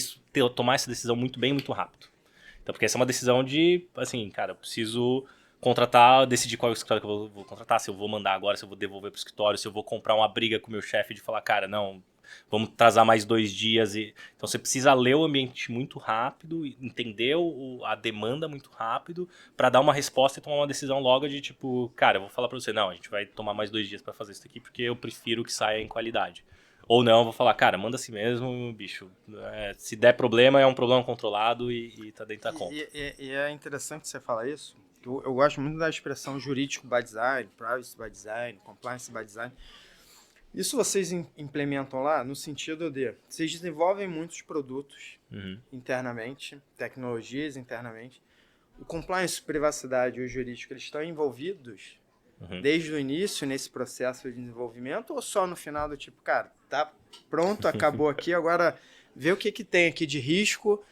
tomar essa decisão muito bem, muito rápido. Então, porque essa é uma decisão de, assim, cara, eu preciso contratar, decidir qual é o escritório que eu vou contratar, se eu vou mandar agora, se eu vou devolver pro escritório, se eu vou comprar uma briga com o meu chefe de falar, cara, não, vamos atrasar mais 2 dias. Então você precisa ler o ambiente muito rápido, entender a demanda muito rápido, para dar uma resposta e tomar uma decisão logo de tipo, cara, eu vou falar para você, não, a gente vai tomar mais 2 dias para fazer isso aqui, porque eu prefiro que saia em qualidade. Ou não, eu vou falar, cara, manda assim mesmo, bicho. Se der problema, é um problema controlado e tá dentro da conta. E é interessante você falar isso. Eu gosto muito da expressão jurídico by design, privacy by design, compliance by design. Isso vocês implementam lá no sentido de... Vocês desenvolvem muitos produtos internamente, tecnologias internamente. O compliance, privacidade e o jurídico, eles estão envolvidos desde o início nesse processo de desenvolvimento ou só no final do tipo, cara, tá pronto, acabou aqui, agora vê o que tem aqui de risco,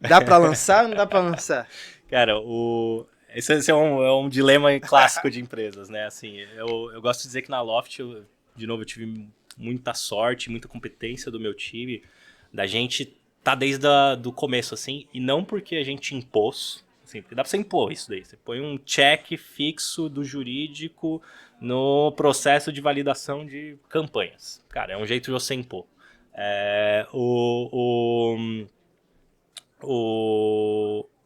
dá para lançar ou não dá para lançar? Cara, esse é um dilema clássico de empresas, né? Assim, eu gosto de dizer que na Loft, de novo, eu tive muita sorte, muita competência do meu time, da gente tá desde do começo, assim, e não porque a gente impôs, assim, porque dá pra você impor isso daí. Você põe um check fixo do jurídico no processo de validação de campanhas. Cara, é um jeito de você impor. O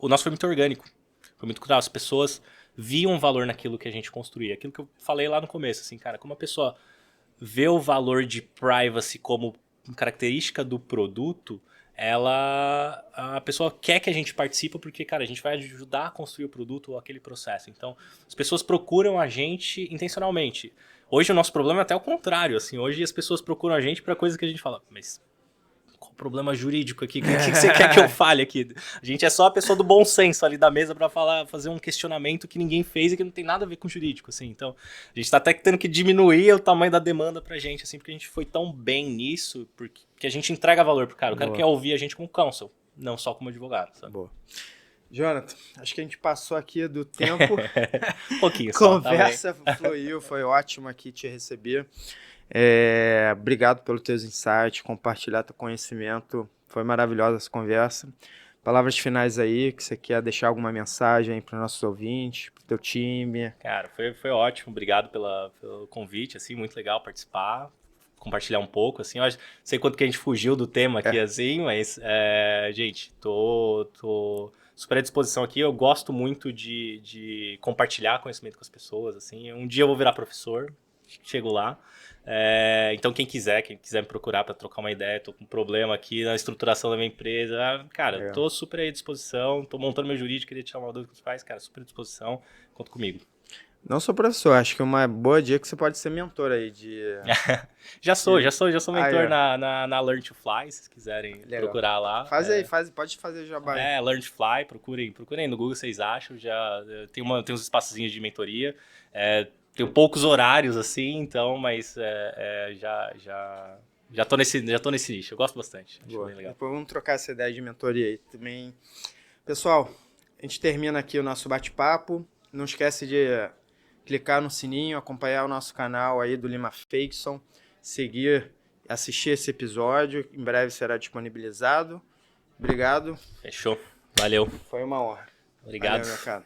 nosso foi muito orgânico. Foi muito cultural. As pessoas viam valor naquilo que a gente construía. Aquilo que eu falei lá no começo, assim, cara, como a pessoa vê o valor de privacy como característica do produto, a pessoa quer que a gente participe porque, cara, a gente vai ajudar a construir o produto ou aquele processo. Então, as pessoas procuram a gente intencionalmente. Hoje o nosso problema é até o contrário, assim, hoje as pessoas procuram a gente para coisas que a gente fala, mas qual o problema jurídico aqui? O que você quer que eu fale aqui? A gente é só a pessoa do bom senso ali da mesa para fazer um questionamento que ninguém fez e que não tem nada a ver com jurídico, assim. Então, a gente tá até tendo que diminuir o tamanho da demanda pra gente, assim, porque a gente foi tão bem nisso, porque a gente entrega valor pro cara. O cara quer ouvir a gente como counsel, não só como advogado, sabe? Boa. Jonathan, acho que a gente passou aqui do tempo. Um pouquinho só, Conversa fluiu, foi ótimo aqui te receber. Obrigado pelos teus insights, compartilhar teu conhecimento. Foi maravilhosa essa conversa. Palavras finais aí, que você quer deixar alguma mensagem para os nossos ouvintes, para o teu time. Cara, foi ótimo. Obrigado pelo convite, assim, muito legal participar, compartilhar um pouco, assim. Eu sei quanto que a gente fugiu do tema aqui, assim, mas, gente, tô super à disposição aqui. Eu gosto muito de compartilhar conhecimento com as pessoas, assim. Um dia eu vou virar professor, chego lá. Então quem quiser me procurar para trocar uma ideia, tô com um problema aqui na estruturação da minha empresa, cara, tô super à disposição, tô montando meu jurídico, queria tirar uma dúvida com os pais, cara, super à disposição, conta comigo. Não sou professor, acho que uma boa dica que você pode ser mentor aí de... Já sou mentor Aí, ó. na Learn to Fly, se vocês quiserem Legal. procurar lá. Faz aí, pode fazer jabá aí. Learn to Fly, procurem no Google, vocês acham. Tem uns espaçozinhos de mentoria. Tenho poucos horários, assim, então, mas já tô nesse nicho. Eu gosto bastante. Acho Boa. bem legal. Depois vamos trocar essa ideia de mentoria aí também. Pessoal, a gente termina aqui o nosso bate-papo. Não esquece de clicar no sininho, acompanhar o nosso canal aí do Lima Fakeson, seguir, assistir esse episódio. Em breve será disponibilizado. Obrigado. Fechou. Valeu. Foi uma honra. Obrigado. Valeu, meu cara.